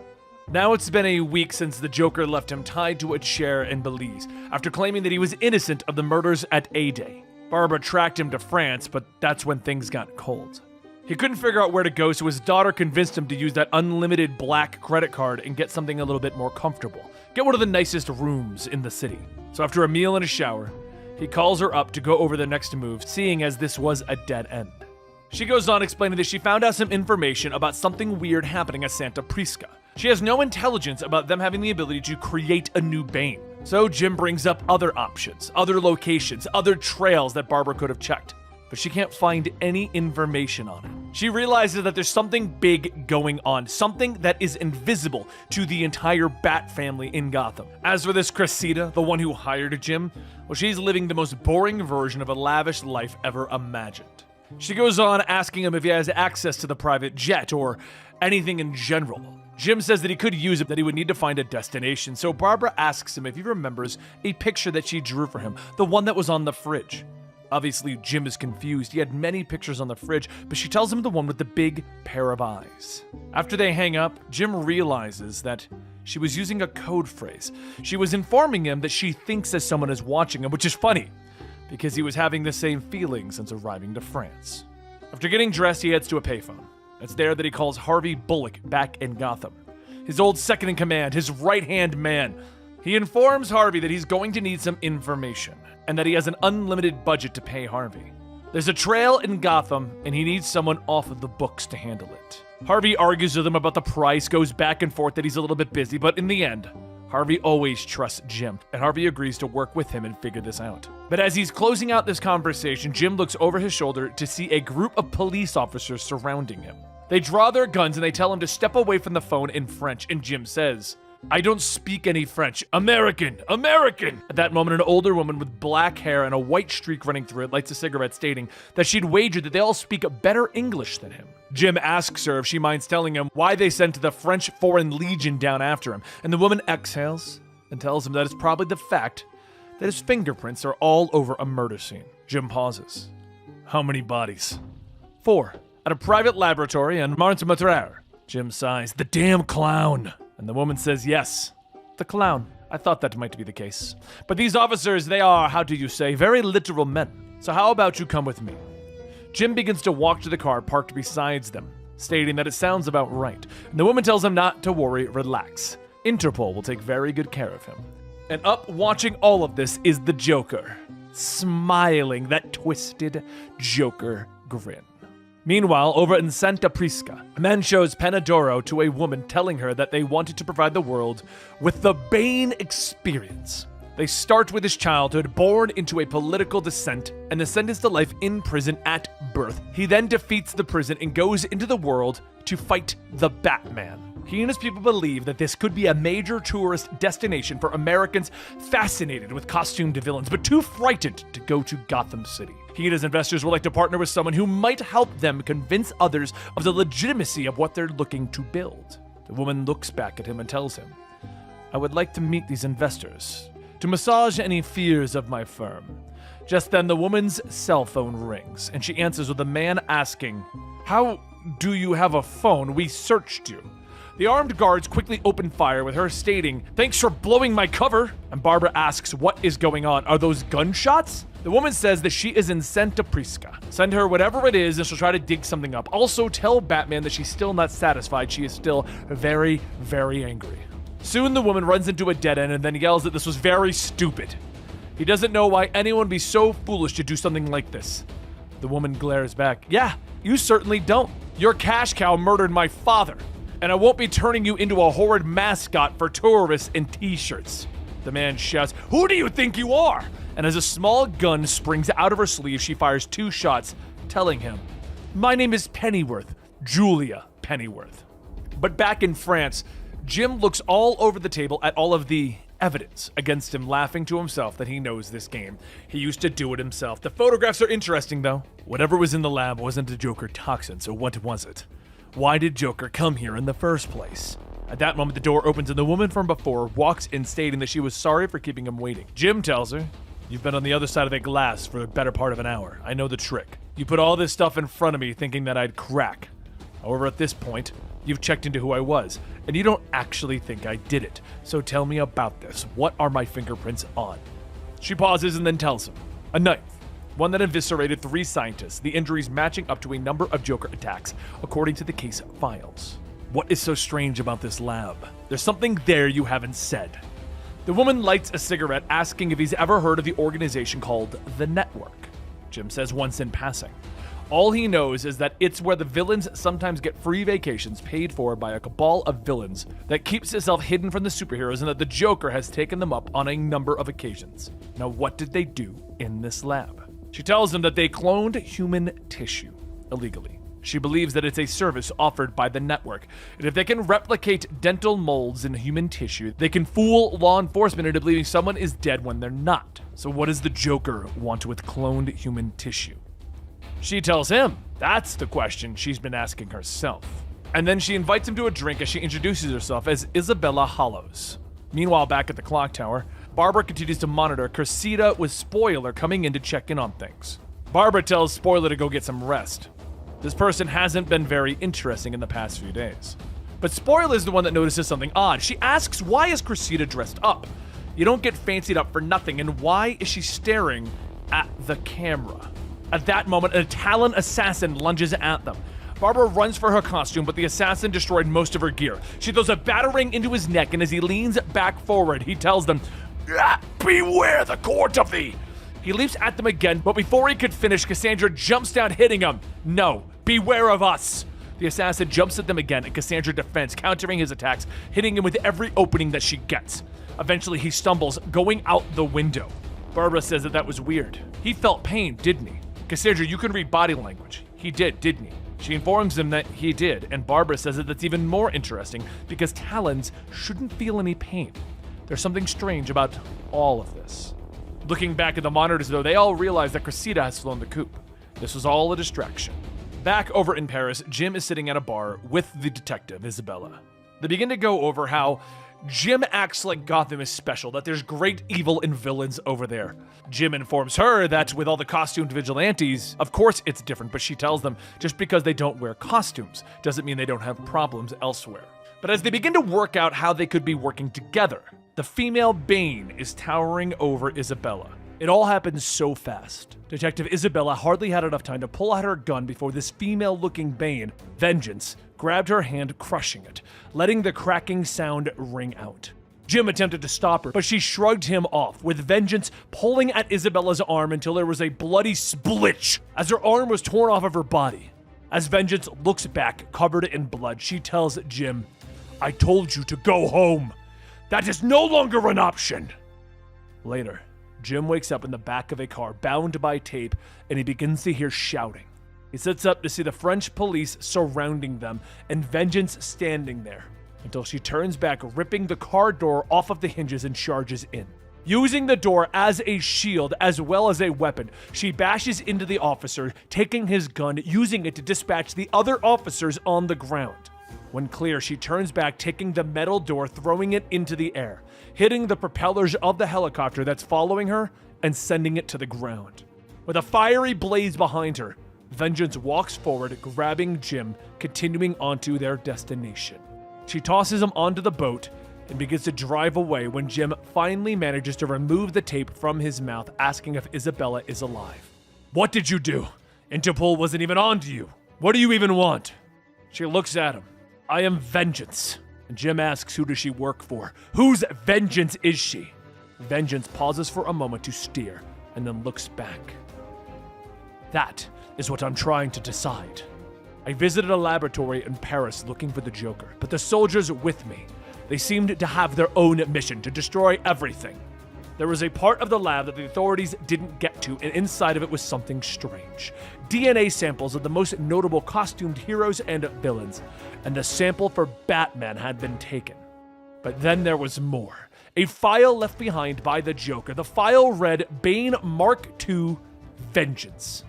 Now it's been a week since the Joker left him tied to a chair in Belize after claiming that he was innocent of the murders at A-Day. Barbara tracked him to France, but that's when things got cold. He couldn't figure out where to go, so his daughter convinced him to use that unlimited black credit card and get something a little bit more comfortable. Get one of the nicest rooms in the city. So after a meal and a shower, he calls her up to go over the next move, seeing as this was a dead end. She goes on explaining that she found out some information about something weird happening at Santa Prisca. She has no intelligence about them having the ability to create a new Bane. So Jim brings up other options, other locations, other trails that Barbara could have checked. But she can't find any information on it. She realizes that there's something big going on, something that is invisible to the entire Bat family in Gotham. As for this Cressida, the one who hired Jim, well, she's living the most boring version of a lavish life ever imagined. She goes on asking him if he has access to the private jet or anything in general. Jim says that he could use it, that he would need to find a destination, so Barbara asks him if he remembers a picture that she drew for him, the one that was on the fridge. Obviously, Jim is confused. He had many pictures on the fridge, but she tells him the one with the big pair of eyes. After they hang up, Jim realizes that She was using a code phrase. She was informing him that she thinks that someone is watching him, which is funny, because he was having the same feeling since arriving to France. After getting dressed, he heads to a payphone. It's there that he calls Harvey Bullock back in Gotham, his old second-in-command, his right-hand man. He informs Harvey that he's going to need some information, and that he has an unlimited budget to pay Harvey. There's a trail in Gotham, and he needs someone off of the books to handle it. Harvey argues with him about the price, goes back and forth that he's a little bit busy, but in the end, Harvey always trusts Jim, and Harvey agrees to work with him and figure this out. But as he's closing out this conversation, Jim looks over his shoulder to see a group of police officers surrounding him. They draw their guns and they tell him to step away from the phone in French, and Jim says, "I don't speak any French. American! American!" At that moment, an older woman with black hair and a white streak running through it lights a cigarette, stating that she'd wagered that they all speak better English than him. Jim asks her if she minds telling him why they sent the French Foreign Legion down after him, and the woman exhales and tells him that it's probably the fact that his fingerprints are all over a murder scene. Jim pauses. "How many bodies?" "4. At a private laboratory in Montmartre." Jim sighs. "The damn clown." And the woman says, "Yes, the clown. I thought that might be the case. But these officers, they are, how do you say, very literal men. So how about you come with me?" Jim begins to walk to the car parked beside them, stating that it sounds about right. And the woman tells him not to worry, relax. Interpol will take very good care of him. And up watching all of this is the Joker, smiling that twisted Joker grin. Meanwhile, over in Santa Prisca, a man shows Panadoro to a woman telling her that they wanted to provide the world with the Bane experience. They start with his childhood, born into a political descent, and is sentenced to life in prison at birth. He then defeats the prison and goes into the world to fight the Batman. He and his people believe that this could be a major tourist destination for Americans fascinated with costumed villains, but too frightened to go to Gotham City. He and his investors would like to partner with someone who might help them convince others of the legitimacy of what they're looking to build. The woman looks back at him and tells him, "I would like to meet these investors, to massage any fears of my firm." Just then, the woman's cell phone rings, and she answers with a man asking, "How do you have a phone? We searched you." The armed guards quickly open fire, with her stating, "Thanks for blowing my cover." And Barbara asks, "What is going on? Are those gunshots?" The woman says that she is in Santa Prisca. Send her whatever it is and she'll try to dig something up. Also tell Batman that she's still not satisfied. She is still very, very angry. Soon the woman runs into a dead end and then yells that this was very stupid. He doesn't know why anyone would be so foolish to do something like this. The woman glares back, "Yeah, you certainly don't. Your cash cow murdered my father, and I won't be turning you into a horrid mascot for tourists in t-shirts." The man shouts, "Who do you think you are?" And as a small gun springs out of her sleeve, she fires 2 shots, telling him, "My name is Pennyworth, Julia Pennyworth." But back in France, Jim looks all over the table at all of the evidence against him, laughing to himself that he knows this game. He used to do it himself. The photographs are interesting, though. Whatever was in the lab wasn't a Joker toxin, so what was it? Why did Joker come here in the first place? At that moment, the door opens and the woman from before walks in, stating that she was sorry for keeping him waiting. Jim tells her, "You've been on the other side of the glass for the better part of an hour. I know the trick. You put all this stuff in front of me thinking that I'd crack. However, at this point, you've checked into who I was, and you don't actually think I did it. So tell me about this. What are my fingerprints on?" She pauses and then tells him, "A knife. One that eviscerated 3 scientists, the injuries matching up to a number of Joker attacks, according to the case files. What is so strange about this lab? There's something there you haven't said." The woman lights a cigarette, asking if he's ever heard of the organization called The Network. Jim says once in passing. All he knows is that it's where the villains sometimes get free vacations paid for by a cabal of villains that keeps itself hidden from the superheroes, and that the Joker has taken them up on a number of occasions. Now, what did they do in this lab? She tells him that they cloned human tissue illegally. She believes that it's a service offered by the network, and if they can replicate dental molds in human tissue, they can fool law enforcement into believing someone is dead when they're not. So what does the Joker want with cloned human tissue? She tells him that's the question she's been asking herself. And then she invites him to a drink as she introduces herself as Isabella Hollows. Meanwhile, back at the clock tower, Barbara continues to monitor Cressida with Spoiler coming in to check in on things. Barbara tells Spoiler to go get some rest. This person hasn't been very interesting in the past few days. But Spoil is the one that notices something odd. She asks, why is Cressida dressed up? You don't get fancied up for nothing, and why is she staring at the camera? At that moment, a Talon assassin lunges at them. Barbara runs for her costume, but the assassin destroyed most of her gear. She throws a batarang into his neck, and as he leans back forward, he tells them, "Beware the court of thee!" He leaps at them again, but before he could finish, Cassandra jumps down, hitting him. "No, beware of us!" The assassin jumps at them again, and Cassandra defends, countering his attacks, hitting him with every opening that she gets. Eventually, he stumbles, going out the window. Barbara says that was weird. He felt pain, didn't he? Cassandra, you can read body language. He did, didn't he? She informs him that he did, and Barbara says that that's even more interesting because Talons shouldn't feel any pain. There's something strange about all of this. Looking back at the monitors, though, they all realize that Cressida has flown the coop. This was all a distraction. Back over in Paris, Jim is sitting at a bar with the detective, Isabella. They begin to go over how Jim acts like Gotham is special, that there's great evil and villains over there. Jim informs her that with all the costumed vigilantes, of course it's different, but she tells them just because they don't wear costumes doesn't mean they don't have problems elsewhere. But as they begin to work out how they could be working together, the female Bane is towering over Isabella. It all happens so fast. Detective Isabella hardly had enough time to pull out her gun before this female-looking Bane, Vengeance, grabbed her hand, crushing it, letting the cracking sound ring out. Jim attempted to stop her, but she shrugged him off, with Vengeance pulling at Isabella's arm until there was a bloody splitch as her arm was torn off of her body. As Vengeance looks back, covered in blood, she tells Jim, "I told you to go home. That is no longer an option." Later, Jim wakes up in the back of a car bound by tape, and he begins to hear shouting. He sits up to see the French police surrounding them and Vengeance standing there, until she turns back, ripping the car door off of the hinges and charges in. Using the door as a shield as well as a weapon, she bashes into the officer, taking his gun, using it to dispatch the other officers on the ground. When clear, she turns back, taking the metal door, throwing it into the air, hitting the propellers of the helicopter that's following her and sending it to the ground. With a fiery blaze behind her, Vengeance walks forward, grabbing Jim, continuing onto their destination. She tosses him onto the boat and begins to drive away when Jim finally manages to remove the tape from his mouth, asking if Isabella is alive. "What did you do? Interpol wasn't even on to you. What do you even want?" She looks at him. "I am Vengeance." And Jim asks, who does she work for? Whose vengeance is she? Vengeance pauses for a moment to steer and then looks back. "That is what I'm trying to decide. I visited a laboratory in Paris looking for the Joker, but the soldiers with me, they seemed to have their own mission to destroy everything. There was a part of the lab that the authorities didn't get to, and inside of it was something strange. DNA samples of the most notable costumed heroes and villains, and the sample for Batman had been taken. But then there was more. A file left behind by the Joker. The file read Bane Mark II Vengeance.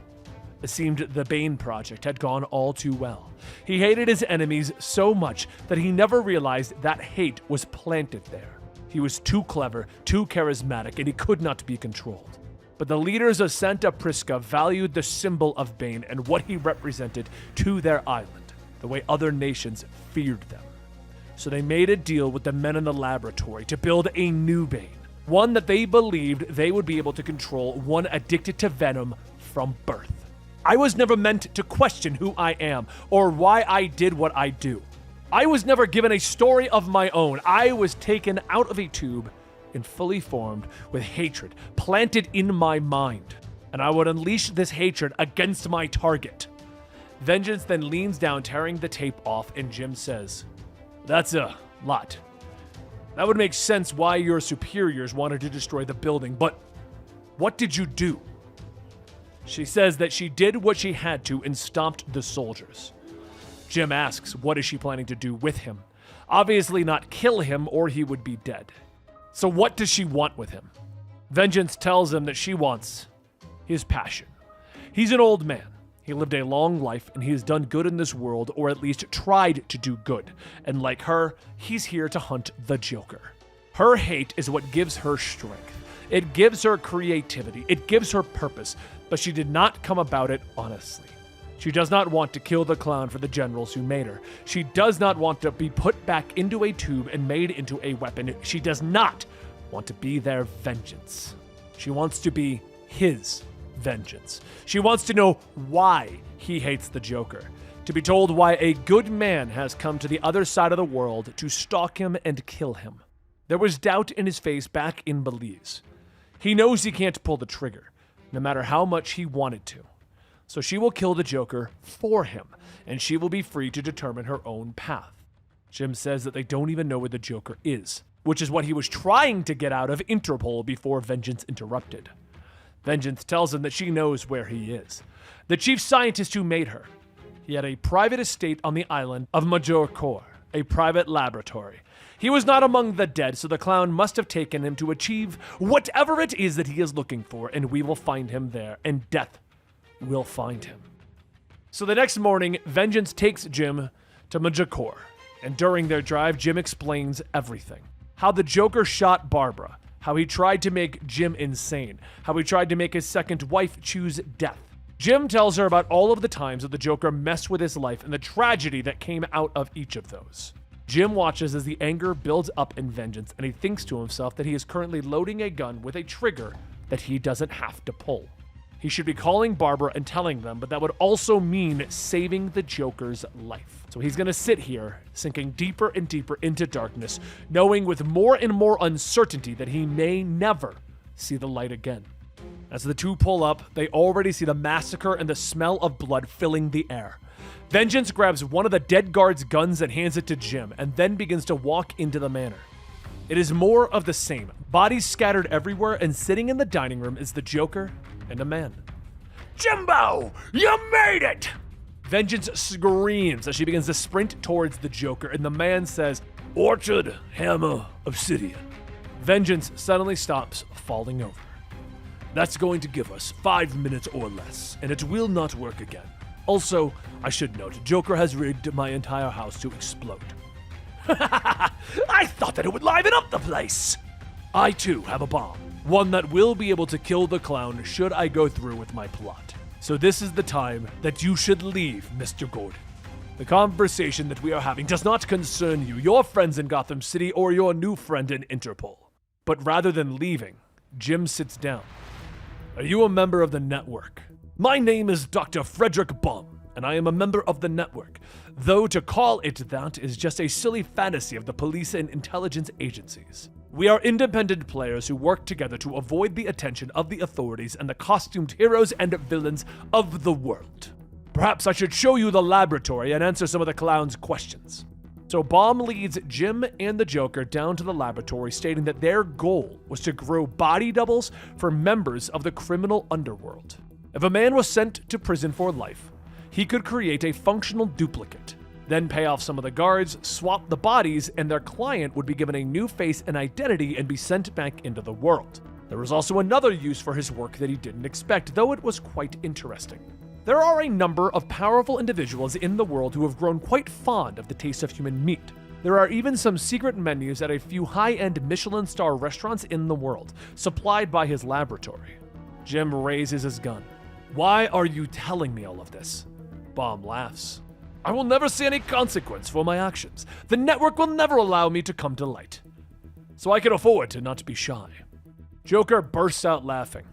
It seemed the Bane project had gone all too well. He hated his enemies so much that he never realized that hate was planted there. He was too clever, too charismatic, and he could not be controlled. But the leaders of Santa Prisca valued the symbol of Bane and what he represented to their island, the way other nations feared them. So they made a deal with the men in the laboratory to build a new Bane, one that they believed they would be able to control, one addicted to venom from birth. I was never meant to question who I am or why I did what I do. I was never given a story of my own. I was taken out of a tube and fully formed with hatred planted in my mind, and I would unleash this hatred against my target." Vengeance then leans down, tearing the tape off, and Jim says, "That's a lot. That would make sense why your superiors wanted to destroy the building, but what did you do?" She says that she did what she had to and stopped the soldiers. Jim asks, what is she planning to do with him? Obviously not kill him or he would be dead. So what does she want with him? Vengeance tells him that she wants his passion. He's an old man. He lived a long life and he has done good in this world, or at least tried to do good. And like her, he's here to hunt the Joker. Her hate is what gives her strength. It gives her creativity. It gives her purpose. But she did not come about it honestly. She does not want to kill the clown for the generals who made her. She does not want to be put back into a tube and made into a weapon. She does not want to be their vengeance. She wants to be his vengeance. She wants to know why he hates the Joker. To be told why a good man has come to the other side of the world to stalk him and kill him. There was doubt in his face back in Belize. He knows he can't pull the trigger, no matter how much he wanted to. So she will kill the Joker for him, and she will be free to determine her own path. Jim says that they don't even know where the Joker is, which is what he was trying to get out of Interpol before Vengeance interrupted. Vengeance tells him that she knows where he is. The chief scientist who made her. He had a private estate on the island of Majorcor, a private laboratory. He was not among the dead, so the clown must have taken him to achieve whatever it is that he is looking for, and we will find him there, and death will find him. So the next morning, Vengeance takes Jim to Majorcor, and during their drive, Jim explains everything. How the Joker shot Barbara, how he tried to make Jim insane, how he tried to make his second wife choose death. Jim tells her about all of the times that the Joker messed with his life and the tragedy that came out of each of those. Jim watches as the anger builds up in Vengeance, and he thinks to himself that he is currently loading a gun with a trigger that he doesn't have to pull. He should be calling Barbara and telling them, but that would also mean saving the Joker's life. So he's gonna sit here, sinking deeper and deeper into darkness, knowing with more and more uncertainty that he may never see the light again. As the two pull up, they already see the massacre and the smell of blood filling the air. Vengeance grabs one of the dead guard's guns and hands it to Jim, and then begins to walk into the manor. It is more of the same. Bodies scattered everywhere, and sitting in the dining room is the Joker and a man. "Jimbo, you made it!" Vengeance screams as she begins to sprint towards the Joker, and the man says, "Orchard, hammer, obsidian." Vengeance suddenly stops, falling over. "That's going to give us 5 minutes or less, and it will not work again. Also, I should note, Joker has rigged my entire house to explode." "I thought that it would liven up the place!" "I too have a bomb, one that will be able to kill the clown should I go through with my plot. So this is the time that you should leave, Mr. Gordon. The conversation that we are having does not concern you, your friends in Gotham City, or your new friend in Interpol." But rather than leaving, Jim sits down. "Are you a member of the network?" "My name is Dr. Frederick Baum, and I am a member of the network, though to call it that is just a silly fantasy of the police and intelligence agencies. We are independent players who work together to avoid the attention of the authorities and the costumed heroes and villains of the world. Perhaps I should show you the laboratory and answer some of the clown's questions." So Baum leads Jim and the Joker down to the laboratory, stating that their goal was to grow body doubles for members of the criminal underworld. If a man was sent to prison for life, he could create a functional duplicate, then pay off some of the guards, swap the bodies, and their client would be given a new face and identity and be sent back into the world. There was also another use for his work that he didn't expect, though it was quite interesting. There are a number of powerful individuals in the world who have grown quite fond of the taste of human meat. There are even some secret menus at a few high-end Michelin star restaurants in the world, supplied by his laboratory. Jim raises his gun. "Why are you telling me all of this?" Baum laughs. "I will never see any consequence for my actions. The network will never allow me to come to light. So I can afford to not be shy." Joker bursts out laughing.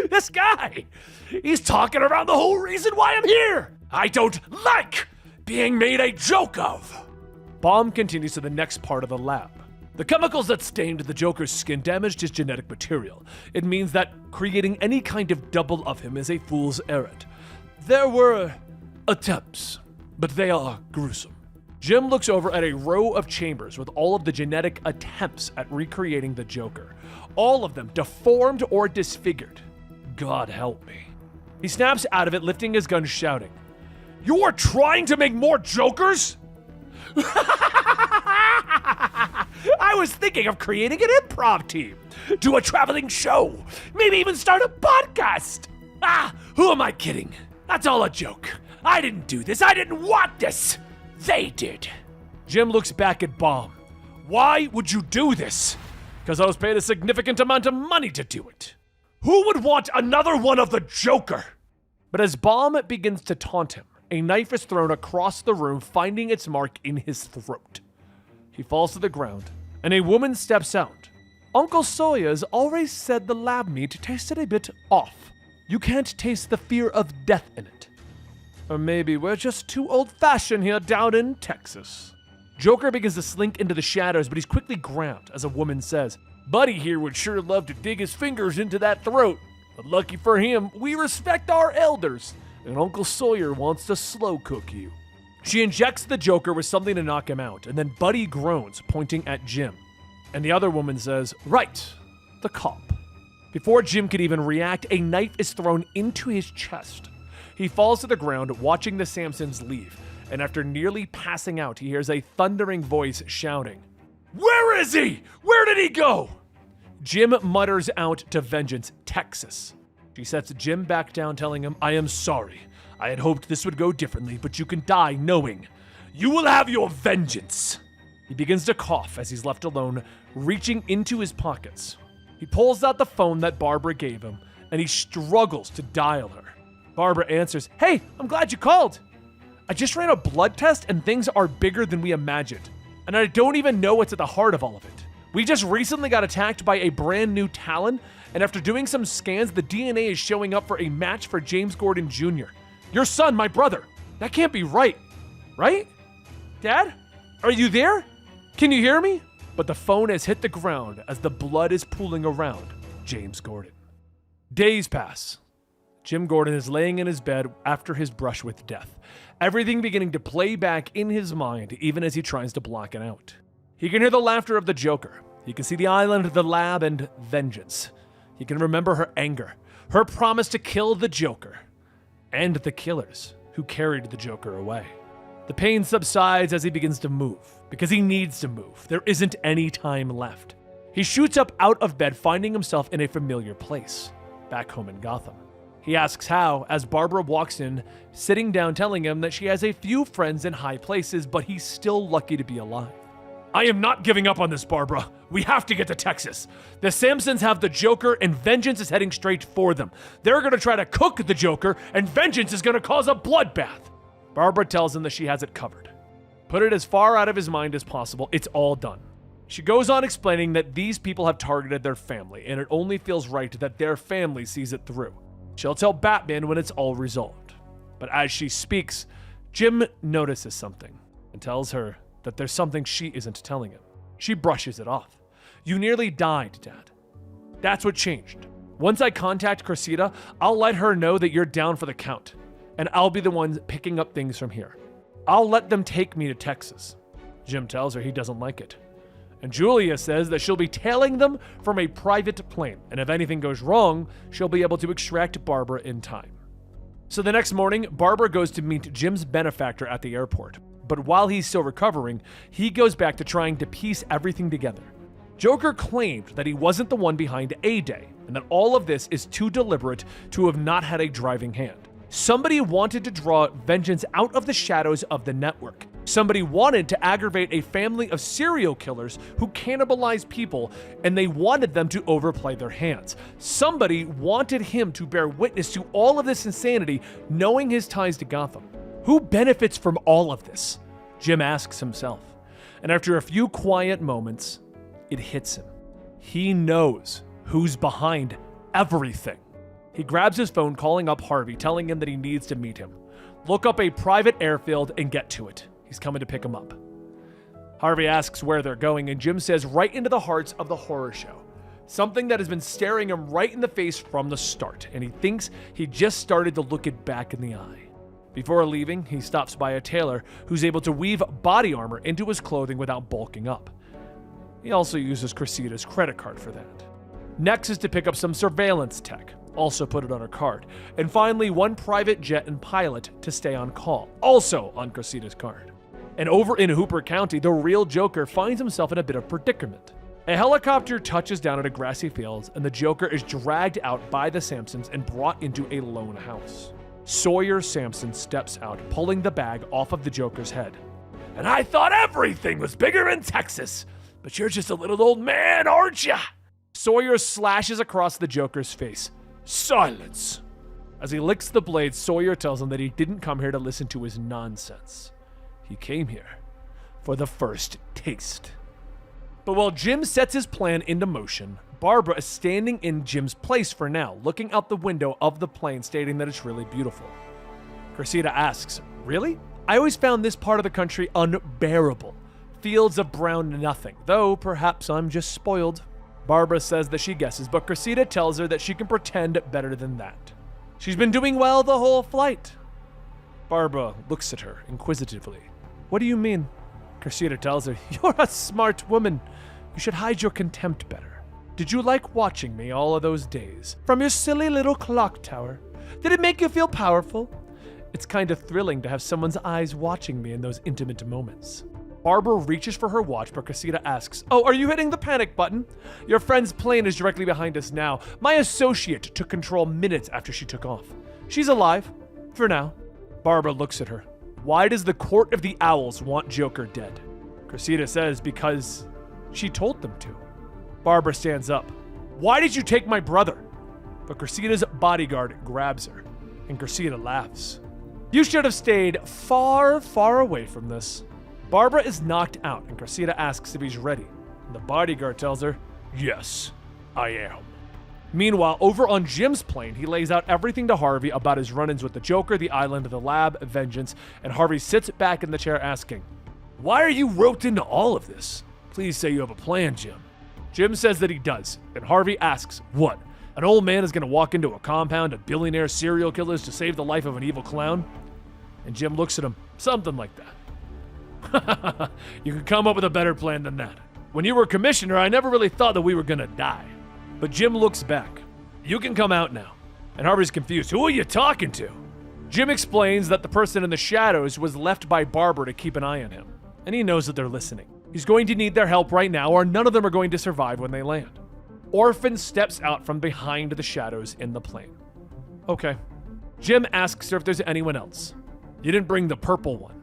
"This guy! He's talking around the whole reason why I'm here! I don't like being made a joke of!" Baum continues to the next part of the lab. "The chemicals that stained the Joker's skin damaged his genetic material. It means that creating any kind of double of him is a fool's errand. There were attempts, but they are gruesome." Jim looks over at a row of chambers with all of the genetic attempts at recreating the Joker. All of them deformed or disfigured. God help me. He snaps out of it, lifting his gun, shouting, "You are trying to make more Jokers?" "I was thinking of creating an improv team, do a traveling show, maybe even start a podcast. Who am I kidding? That's all a joke. I didn't do this. I didn't want this. They did." Jim looks back at Baum. "Why would you do this?" "Because I was paid a significant amount of money to do it." "Who would want another one of the Joker?" But as Baum begins to taunt him, a knife is thrown across the room, finding its mark in his throat. He falls to the ground, and a woman steps out. Uncle Sawyer's always said the lab meat tasted a bit off. You can't taste the fear of death in it. Or maybe we're just too old-fashioned here down in Texas. Joker begins to slink into the shadows, but he's quickly grabbed as a woman says, Buddy here would sure love to dig his fingers into that throat. But lucky for him, we respect our elders, and Uncle Sawyer wants to slow cook you. She injects the Joker with something to knock him out, and then Buddy groans, pointing at Jim. And the other woman says, Right, the cop. Before Jim could even react, a knife is thrown into his chest. He falls to the ground, watching the Sampsons leave, and after nearly passing out, he hears a thundering voice shouting, Where is he? Where did he go? Jim mutters out to Vengeance, Texas. She sets Jim back down, telling him, I am sorry. I had hoped this would go differently, but you can die knowing. You will have your vengeance. He begins to cough as he's left alone, reaching into his pockets. He pulls out the phone that Barbara gave him, and he struggles to dial her. Barbara answers, Hey, I'm glad you called. I just ran a blood test and things are bigger than we imagined. And I don't even know what's at the heart of all of it. We just recently got attacked by a brand new Talon, and after doing some scans, the DNA is showing up for a match for James Gordon Jr. Your son, my brother. That can't be right. Right? Dad? Are you there? Can you hear me? But the phone has hit the ground as the blood is pooling around James Gordon. Days pass. Jim Gordon is laying in his bed after his brush with death, everything beginning to play back in his mind even as he tries to block it out. He can hear the laughter of the Joker. He can see the island, the lab, and Vengeance. He can remember her anger, her promise to kill the Joker, and the killers who carried the Joker away. The pain subsides as he begins to move, because he needs to move. There isn't any time left. He shoots up out of bed, finding himself in a familiar place, back home in Gotham. He asks how, as Barbara walks in, sitting down telling him that she has a few friends in high places, but he's still lucky to be alive. I am not giving up on this, Barbara. We have to get to Texas. The Sampsons have the Joker, and Vengeance is heading straight for them. They're going to try to cook the Joker, and Vengeance is going to cause a bloodbath. Barbara tells him that she has it covered. Put it as far out of his mind as possible. It's all done. She goes on explaining that these people have targeted their family, and it only feels right that their family sees it through. She'll tell Batman when it's all resolved. But as she speaks, Jim notices something and tells her that there's something she isn't telling him. She brushes it off. You nearly died, Dad. That's what changed. Once I contact Cressida, I'll let her know that you're down for the count, and I'll be the one picking up things from here. I'll let them take me to Texas. Jim tells her he doesn't like it. And Julia says that she'll be tailing them from a private plane, and if anything goes wrong, she'll be able to extract Barbara in time. So the next morning, Barbara goes to meet Jim's benefactor at the airport. But while he's still recovering, he goes back to trying to piece everything together. Joker claimed that he wasn't the one behind A-Day, and that all of this is too deliberate to have not had a driving hand. Somebody wanted to draw Vengeance out of the shadows of the network. Somebody wanted to aggravate a family of serial killers who cannibalize people, and they wanted them to overplay their hands. Somebody wanted him to bear witness to all of this insanity, knowing his ties to Gotham. Who benefits from all of this? Jim asks himself. And after a few quiet moments, it hits him. He knows who's behind everything. He grabs his phone, calling up Harvey, telling him that he needs to meet him. Look up a private airfield and get to it. He's coming to pick him up. Harvey asks where they're going, and Jim says right into the hearts of the horror show. Something that has been staring him right in the face from the start, and he thinks he just started to look it back in the eye. Before leaving, he stops by a tailor who's able to weave body armor into his clothing without bulking up. He also uses Cressida's credit card for that. Next is to pick up some surveillance tech, also put it on her card. And finally, one private jet and pilot to stay on call, also on Cressida's card. And over in Hooper County, the real Joker finds himself in a bit of predicament. A helicopter touches down at a grassy field, and the Joker is dragged out by the Sampsons and brought into a lone house. Sawyer Sampson steps out, pulling the bag off of the Joker's head. And I thought everything was bigger in Texas, but you're just a little old man, aren't ya? Sawyer slashes across the Joker's face. Silence. As he licks the blade, Sawyer tells him that he didn't come here to listen to his nonsense. He came here for the first taste. But while Jim sets his plan into motion, Barbara is standing in Jim's place for now, looking out the window of the plane, stating that it's really beautiful. Cressida asks, "Really? I always found this part of the country unbearable. Fields of brown nothing, though perhaps I'm just spoiled." Barbara says that she guesses, but Cressida tells her that she can pretend better than that. She's been doing well the whole flight. Barbara looks at her inquisitively. "What do you mean?" Cressida tells her, "You're a smart woman. You should hide your contempt better. Did you like watching me all of those days? From your silly little clock tower? Did it make you feel powerful? It's kind of thrilling to have someone's eyes watching me in those intimate moments." Barbara reaches for her watch, but Cressida asks, "Oh, are you hitting the panic button? Your friend's plane is directly behind us now. My associate took control minutes after she took off. She's alive. For now." Barbara looks at her. "Why does the Court of the Owls want Joker dead?" Cressida says, "Because she told them to." Barbara stands up. "Why did you take my brother?" But Cressida's bodyguard grabs her, and Cressida laughs. "You should have stayed far, far away from this." Barbara is knocked out, and Cressida asks if he's ready. And the bodyguard tells her, "Yes, I am." Meanwhile, over on Jim's plane, he lays out everything to Harvey about his run-ins with the Joker, the island, the lab, vengeance, and Harvey sits back in the chair asking, "Why are you roped into all of this? Please say you have a plan, Jim." Jim says that he does, and Harvey asks, "What? An old man is going to walk into a compound of billionaire serial killers to save the life of an evil clown?" And Jim looks at him, "Something like that." "You could come up with a better plan than that. When you were commissioner, I never really thought that we were gonna die." But Jim looks back. "You can come out now." And Harvey's confused. "Who are you talking to?" Jim explains that the person in the shadows was left by Barbara to keep an eye on him. And he knows that they're listening. He's going to need their help right now, or none of them are going to survive when they land. Orphan steps out from behind the shadows in the plane. "Okay." Jim asks her if there's anyone else. "You didn't bring the purple one."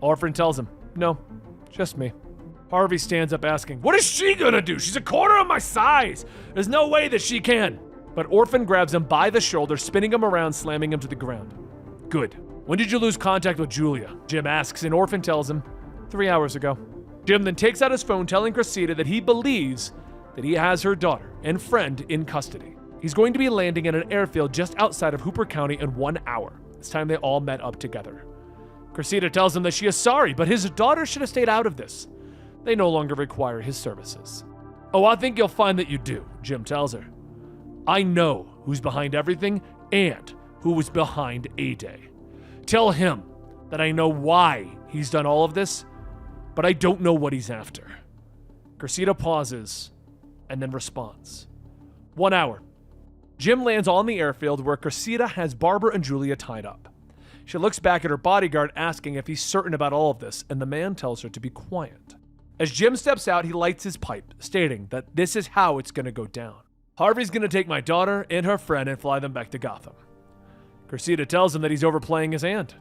Orphan tells him, "No, just me." Harvey stands up asking, "What is she gonna do? She's a quarter of my size. There's no way that she can." But Orphan grabs him by the shoulder, spinning him around, slamming him to the ground. "Good. When did you lose contact with Julia?" Jim asks, and Orphan tells him, 3 hours ago. Jim then takes out his phone, telling Cressida that he believes that he has her daughter and friend in custody. He's going to be landing at an airfield just outside of Hooper County in 1 hour. It's time they all met up together. Cressida tells him that she is sorry, but his daughter should have stayed out of this. They no longer require his services. "Oh, I think you'll find that you do," Jim tells her. "I know who's behind everything and who was behind A-Day. Tell him that I know why he's done all of this, but I don't know what he's after." Cressida pauses and then responds. 1 hour. Jim lands on the airfield where Cressida has Barbara and Julia tied up. She looks back at her bodyguard, asking if he's certain about all of this, and the man tells her to be quiet. As Jim steps out, he lights his pipe, stating that this is how it's going to go down. "Harvey's going to take my daughter and her friend and fly them back to Gotham." Cressida tells him that he's overplaying his hand.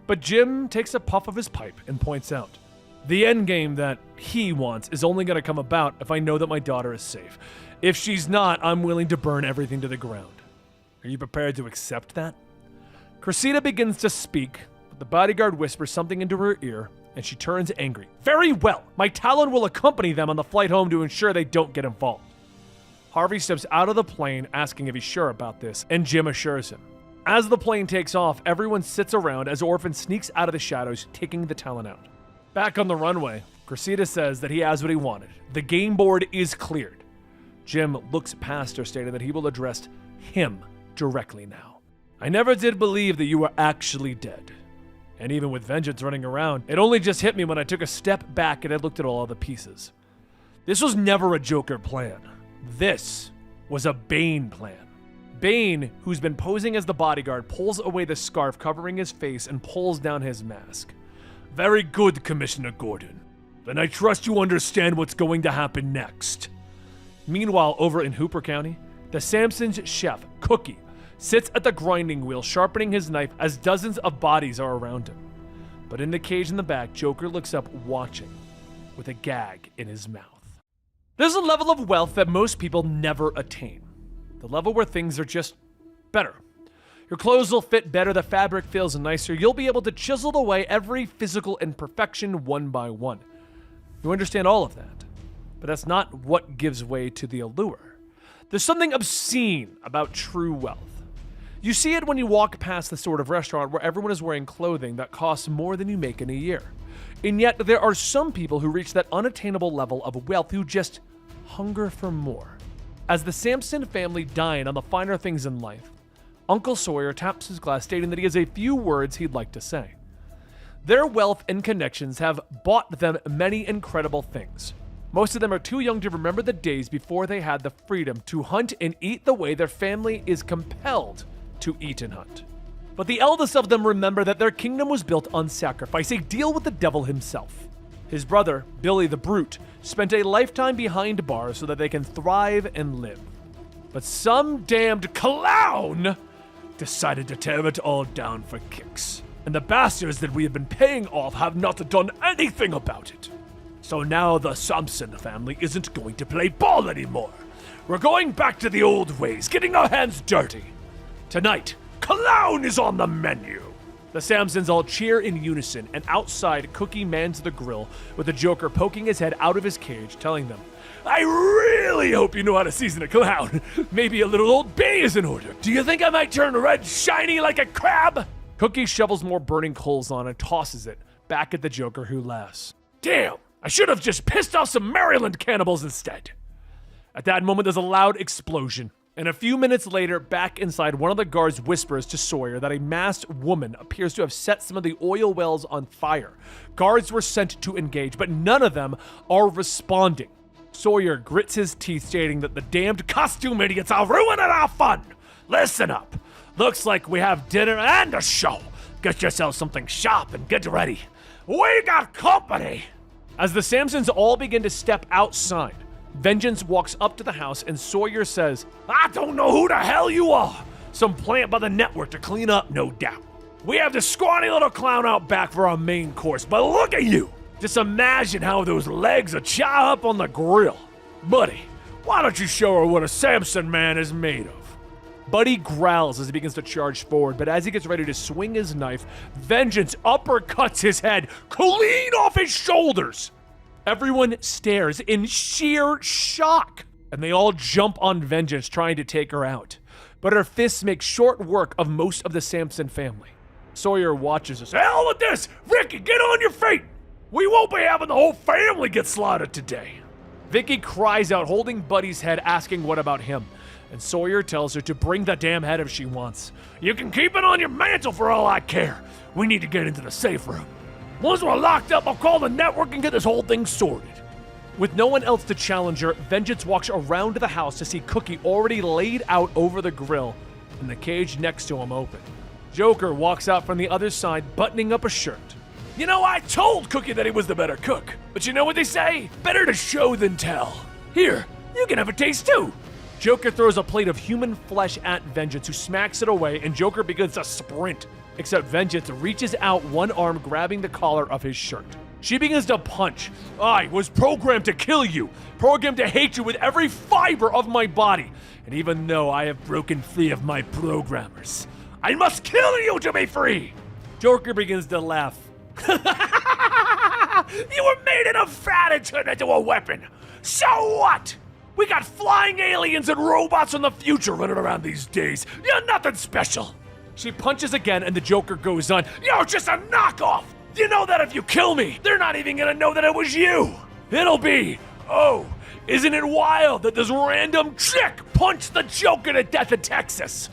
But Jim takes a puff of his pipe and points out, "The endgame that he wants is only going to come about if I know that my daughter is safe. If she's not, I'm willing to burn everything to the ground. Are you prepared to accept that?" Cressida begins to speak, but the bodyguard whispers something into her ear, and she turns angry. "Very well. My Talon will accompany them on the flight home to ensure they don't get involved." Harvey steps out of the plane, asking if he's sure about this, and Jim assures him. As the plane takes off, everyone sits around as Orphan sneaks out of the shadows, taking the Talon out. Back on the runway, Cressida says that he has what he wanted. The game board is cleared. Jim looks past her, stating that he will address him directly now. "I never did believe that you were actually dead. And even with Vengeance running around, it only just hit me when I took a step back and I looked at all of the pieces. This was never a Joker plan. This was a Bane plan." Bane, who's been posing as the bodyguard, pulls away the scarf covering his face and pulls down his mask. "Very good, Commissioner Gordon. Then I trust you understand what's going to happen next." Meanwhile, over in Hooper County, the Samson's chef, Cookie, sits at the grinding wheel, sharpening his knife as dozens of bodies are around him. But in the cage in the back, Joker looks up, watching, with a gag in his mouth. There's a level of wealth that most people never attain. The level where things are just better. Your clothes will fit better, the fabric feels nicer, you'll be able to chisel away every physical imperfection one by one. You understand all of that, but that's not what gives way to the allure. There's something obscene about true wealth. You see it when you walk past the sort of restaurant where everyone is wearing clothing that costs more than you make in a year. And yet there are some people who reach that unattainable level of wealth who just hunger for more. As the Sampson family dine on the finer things in life, Uncle Sawyer taps his glass, stating that he has a few words he'd like to say. Their wealth and connections have bought them many incredible things. Most of them are too young to remember the days before they had the freedom to hunt and eat the way their family is compelled to eat and hunt. But the eldest of them remember that their kingdom was built on sacrifice, a deal with the devil himself. His brother, Billy the Brute, spent a lifetime behind bars so that they can thrive and live. But some damned clown decided to tear it all down for kicks. And the bastards that we have been paying off have not done anything about it. So now the Sampson family isn't going to play ball anymore. We're going back to the old ways, getting our hands dirty. Tonight, clown is on the menu. The Sampsons all cheer in unison, and outside, Cookie mans the grill with the Joker poking his head out of his cage, telling them, I really hope you know how to season a clown. Maybe a little Old Bay is in order. Do you think I might turn red shiny like a crab? Cookie shovels more burning coals on and tosses it back at the Joker, who laughs. Damn, I should have just pissed off some Maryland cannibals instead. At that moment, there's a loud explosion. And a few minutes later, back inside, one of the guards whispers to Sawyer that a masked woman appears to have set some of the oil wells on fire. Guards were sent to engage, but none of them are responding. Sawyer grits his teeth, stating that the damned costume idiots are ruining our fun. Listen up. Looks like we have dinner and a show. Get yourself something sharp and get ready. We got company. As the Sampsons all begin to step outside, Vengeance walks up to the house and Sawyer says, I don't know who the hell you are. Some plant by the network to clean up, no doubt. We have this scrawny little clown out back for our main course, but look at you. Just imagine how those legs are chow up on the grill. Buddy, why don't you show her what a Sampson man is made of? Buddy growls as he begins to charge forward, but as he gets ready to swing his knife, Vengeance uppercuts his head clean off his shoulders. Everyone stares in sheer shock, and they all jump on Vengeance, trying to take her out. But her fists make short work of most of the Sampson family. Sawyer watches us. Hell with this! Ricky, get on your feet! We won't be having the whole family get slaughtered today. Vicky cries out, holding Buddy's head, asking what about him. And Sawyer tells her to bring the damn head if she wants. You can keep it on your mantle for all I care. We need to get into the safe room. Once we're locked up, I'll call the network and get this whole thing sorted. With no one else to challenge her, Vengeance walks around to the house to see Cookie already laid out over the grill and the cage next to him open. Joker walks out from the other side, buttoning up a shirt. You know, I told Cookie that he was the better cook, but you know what they say? Better to show than tell. Here, you can have a taste too. Joker throws a plate of human flesh at Vengeance, who smacks it away, and Joker begins to sprint. Except Vengeance reaches out one arm, grabbing the collar of his shirt. She begins to punch. I was programmed to kill you, programmed to hate you with every fiber of my body. And even though I have broken free of my programmers, I must kill you to be free. Joker begins to laugh. You were made enough fat and turned into a weapon. So what? We got flying aliens and robots from the future running around these days. You're nothing special. She punches again and the Joker goes on. You're just a knockoff. You know that if you kill me, they're not even gonna know that it was you. It'll be, oh, isn't it wild that this random chick punched the Joker to death in Texas?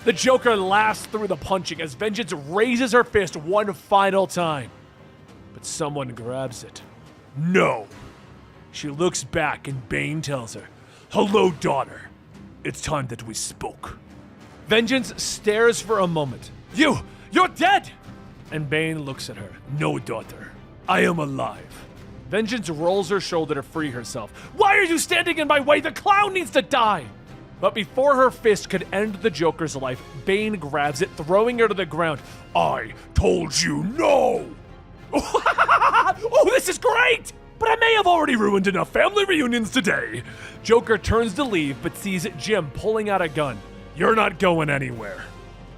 The Joker laughs through the punching as Vengeance raises her fist one final time. But someone grabs it. No. She looks back and Bane tells her, hello, daughter. It's time that we spoke. Vengeance stares for a moment. You're dead! And Bane looks at her. No, daughter. I am alive. Vengeance rolls her shoulder to free herself. Why are you standing in my way? The clown needs to die! But before her fist could end the Joker's life, Bane grabs it, throwing her to the ground. I told you no! Oh, this is great! But I may have already ruined enough family reunions today. Joker turns to leave, but sees Jim pulling out a gun. You're not going anywhere.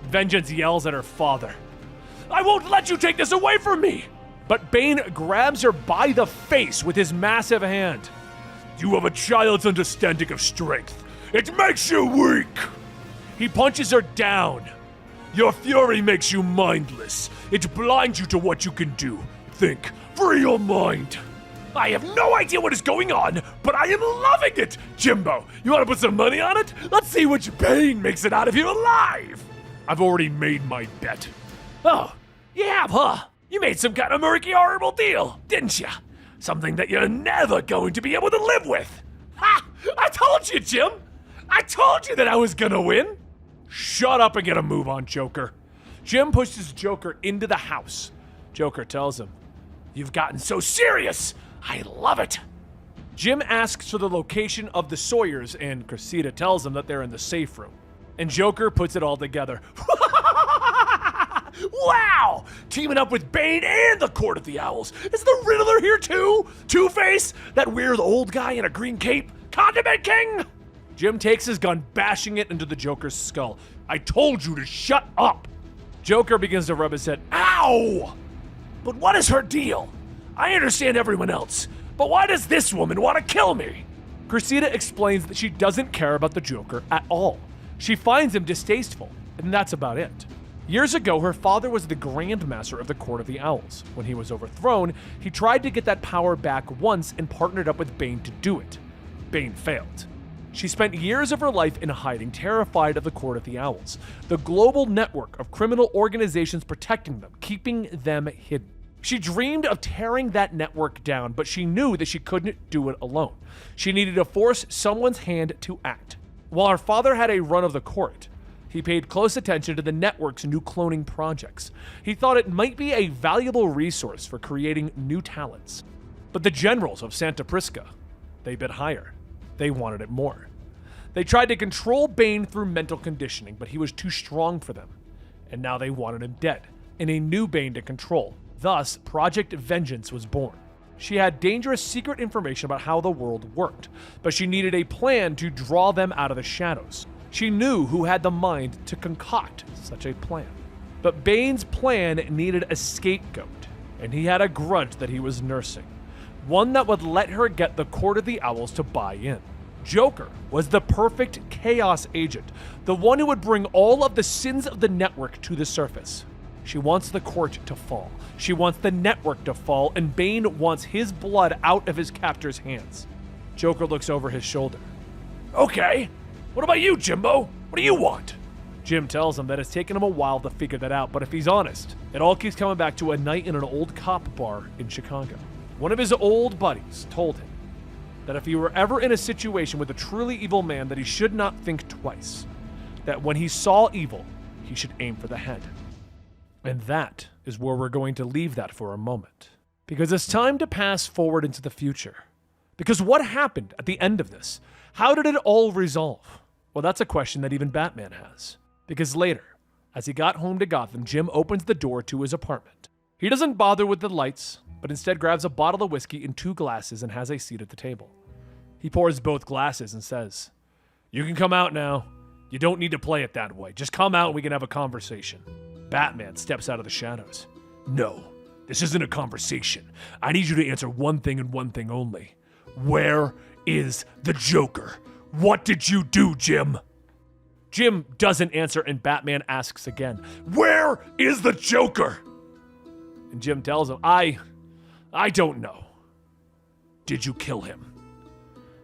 Vengeance yells at her father. I won't let you take this away from me! But Bane grabs her by the face with his massive hand. You have a child's understanding of strength. It makes you weak! He punches her down. Your fury makes you mindless. It blinds you to what you can do. Think, free your mind. I have no idea what is going on, but I am loving it! Jimbo, you want to put some money on it? Let's see which Bane makes it out of here alive! I've already made my bet. Oh, you have, huh? You made some kind of murky, horrible deal, didn't you? Something that you're never going to be able to live with. Ha! I told you, Jim! I told you that I was gonna win! Shut up and get a move on, Joker. Jim pushes Joker into the house. Joker tells him, You've gotten so serious! I love it! Jim asks for the location of the Sawyers, and Cressida tells him that they're in the safe room. And Joker puts it all together. Wow! Teaming up with Bane and the Court of the Owls. Is the Riddler here too? Two-Face? That weird old guy in a green cape? Condiment King? Jim takes his gun, bashing it into the Joker's skull. I told you to shut up! Joker begins to rub his head. Ow! But what is her deal? I understand everyone else, but why does this woman want to kill me? Cressida explains that she doesn't care about the Joker at all. She finds him distasteful, and that's about it. Years ago, her father was the Grand Master of the Court of the Owls. When he was overthrown, he tried to get that power back once and partnered up with Bane to do it. Bane failed. She spent years of her life in hiding, terrified of the Court of the Owls, the global network of criminal organizations protecting them, keeping them hidden. She dreamed of tearing that network down, but she knew that she couldn't do it alone. She needed to force someone's hand to act. While her father had a run of the court, he paid close attention to the network's new cloning projects. He thought it might be a valuable resource for creating new talents. But the generals of Santa Prisca, they bid higher. They wanted it more. They tried to control Bane through mental conditioning, but he was too strong for them. And now they wanted him dead, and a new Bane to control. Thus, Project Vengeance was born. She had dangerous secret information about how the world worked, but she needed a plan to draw them out of the shadows. She knew who had the mind to concoct such a plan. But Bane's plan needed a scapegoat, and he had a grudge that he was nursing. One that would let her get the Court of the Owls to buy in. Joker was the perfect chaos agent, the one who would bring all of the sins of the network to the surface. She wants the court to fall. She wants the network to fall, and Bane wants his blood out of his captor's hands. Joker looks over his shoulder. Okay, what about you, Jimbo? What do you want? Jim tells him that it's taken him a while to figure that out, but if he's honest, it all keeps coming back to a night in an old cop bar in Chicago. One of his old buddies told him that if he were ever in a situation with a truly evil man, that he should not think twice. That when he saw evil, he should aim for the head. And that is where we're going to leave that for a moment. Because it's time to pass forward into the future. Because what happened at the end of this? How did it all resolve? Well, that's a question that even Batman has. Because later, as he got home to Gotham, Jim opens the door to his apartment. He doesn't bother with the lights, but instead grabs a bottle of whiskey and 2 glasses and has a seat at the table. He pours both glasses and says, You can come out now. You don't need to play it that way. Just come out and we can have a conversation. Batman steps out of the shadows. No, this isn't a conversation. I need you to answer one thing and one thing only. Where is the Joker? What did you do, Jim? Jim doesn't answer, and Batman asks again, Where is the Joker? And Jim tells him, I don't know. Did you kill him?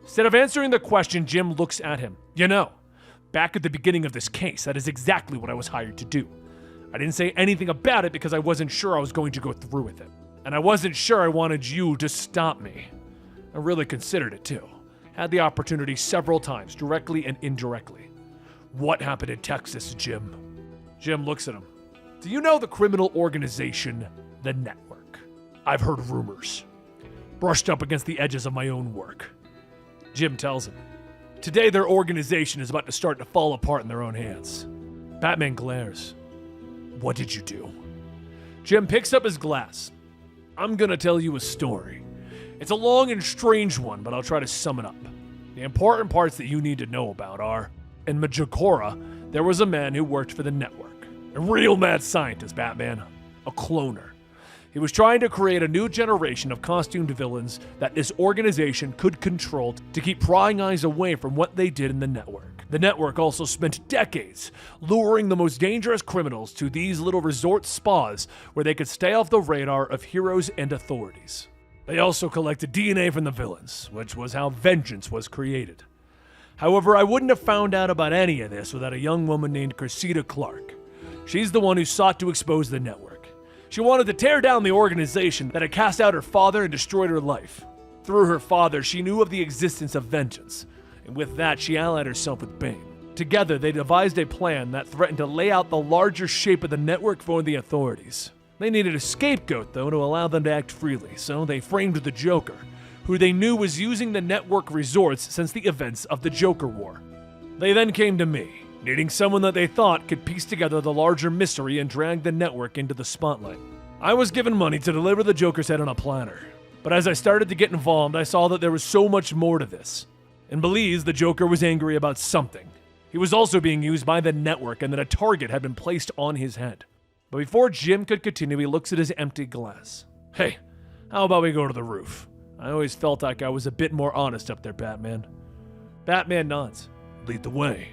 Instead of answering the question, Jim looks at him. You know, back at the beginning of this case, that is exactly what I was hired to do. I didn't say anything about it because I wasn't sure I was going to go through with it. And I wasn't sure I wanted you to stop me. I really considered it too. Had the opportunity several times, directly and indirectly. What happened in Texas, Jim? Jim looks at him. Do you know the criminal organization, The Network? I've heard rumors. Brushed up against the edges of my own work. Jim tells him. Today their organization is about to start to fall apart in their own hands. Batman glares. What did you do? Jim picks up his glass. I'm gonna tell you a story. It's a long and strange one, but I'll try to sum it up. The important parts that you need to know about are, In Majacora, there was a man who worked for the network. A real mad scientist, Batman. A cloner. He was trying to create a new generation of costumed villains that this organization could control to keep prying eyes away from what they did in the network. The network also spent decades luring the most dangerous criminals to these little resort spas where they could stay off the radar of heroes and authorities. They also collected DNA from the villains, which was how vengeance was created. However, I wouldn't have found out about any of this without a young woman named Cressida Clark. She's the one who sought to expose the network. She wanted to tear down the organization that had cast out her father and destroyed her life. Through her father, she knew of the existence of vengeance, and with that, she allied herself with Bane. Together, they devised a plan that threatened to lay out the larger shape of the network for the authorities. They needed a scapegoat, though, to allow them to act freely, so they framed the Joker, who they knew was using the network resorts since the events of the Joker War. They then came to me, needing someone that they thought could piece together the larger mystery and drag the network into the spotlight. I was given money to deliver the Joker's head on a platter, but as I started to get involved, I saw that there was so much more to this. In Belize, the Joker was angry about something. He was also being used by the network and that a target had been placed on his head. But before Jim could continue, he looks at his empty glass. Hey, how about we go to the roof? I always felt like I was a bit more honest up there, Batman. Batman nods. Lead the way.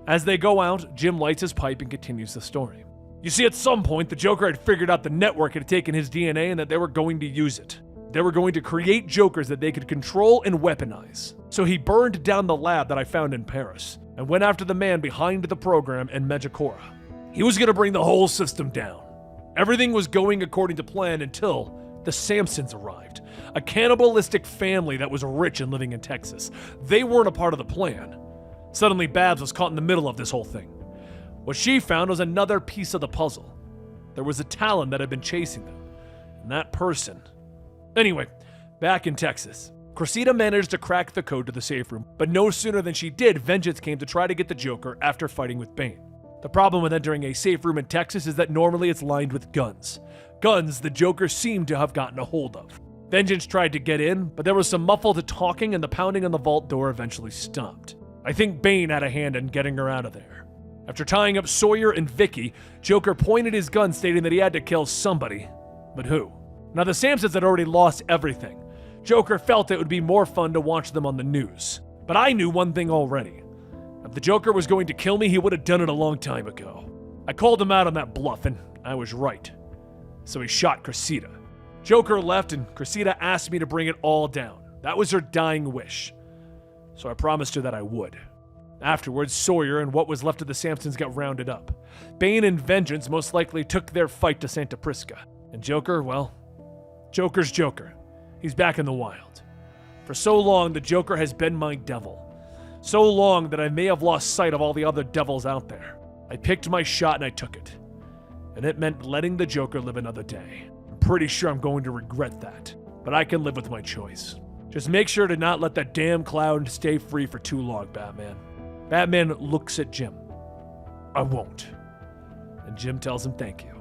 As they go out, Jim lights his pipe and continues the story. You see, at some point, the Joker had figured out the network had taken his DNA and that they were going to use it. They were going to create Jokers that they could control and weaponize. So he burned down the lab that I found in Paris and went after the man behind the program in Majacora. He was going to bring the whole system down. Everything was going according to plan until the Sampsons arrived, a cannibalistic family that was rich and living in Texas. They weren't a part of the plan. Suddenly, Babs was caught in the middle of this whole thing. What she found was another piece of the puzzle. There was a Talon that had been chasing them, and that person... Anyway, back in Texas, Cressida managed to crack the code to the safe room, but no sooner than she did, vengeance came to try to get the Joker after fighting with Bane. The problem with entering a safe room in Texas is that normally it's lined with guns. Guns the Joker seemed to have gotten a hold of. Vengeance tried to get in, but there was some muffled talking and the pounding on the vault door eventually stopped. I think Bane had a hand in getting her out of there. After tying up Sawyer and Vicky, Joker pointed his gun stating that he had to kill somebody. But who? Now the Sampsons had already lost everything. Joker felt it would be more fun to watch them on the news. But I knew one thing already. If the Joker was going to kill me, he would have done it a long time ago. I called him out on that bluff, and I was right. So he shot Cressida. Joker left, and Cressida asked me to bring it all down. That was her dying wish. So I promised her that I would. Afterwards, Sawyer and what was left of the Sampsons got rounded up. Bane and Vengeance most likely took their fight to Santa Prisca. And Joker, well, Joker's Joker. He's back in the wild. For so long, the Joker has been my devil. So long that I may have lost sight of all the other devils out there. I picked my shot and I took it. And it meant letting the Joker live another day. I'm pretty sure I'm going to regret that. But I can live with my choice. Just make sure to not let that damn cloud stay free for too long, Batman. Batman looks at Jim. I won't. And Jim tells him thank you.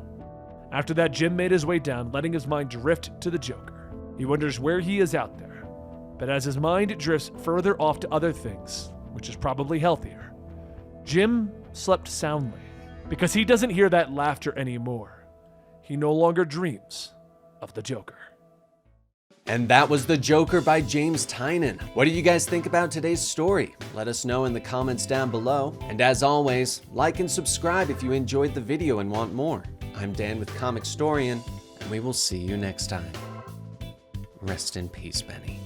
After that, Jim made his way down, letting his mind drift to the Joker. He wonders where he is out there. But as his mind drifts further off to other things, which is probably healthier, Jim slept soundly. Because he doesn't hear that laughter anymore. He no longer dreams of the Joker. And that was The Joker by James Tynion. What do you guys think about today's story? Let us know in the comments down below. And as always, like and subscribe if you enjoyed the video and want more. I'm Dan with Comicstorian, and we will see you next time. Rest in peace, Benny.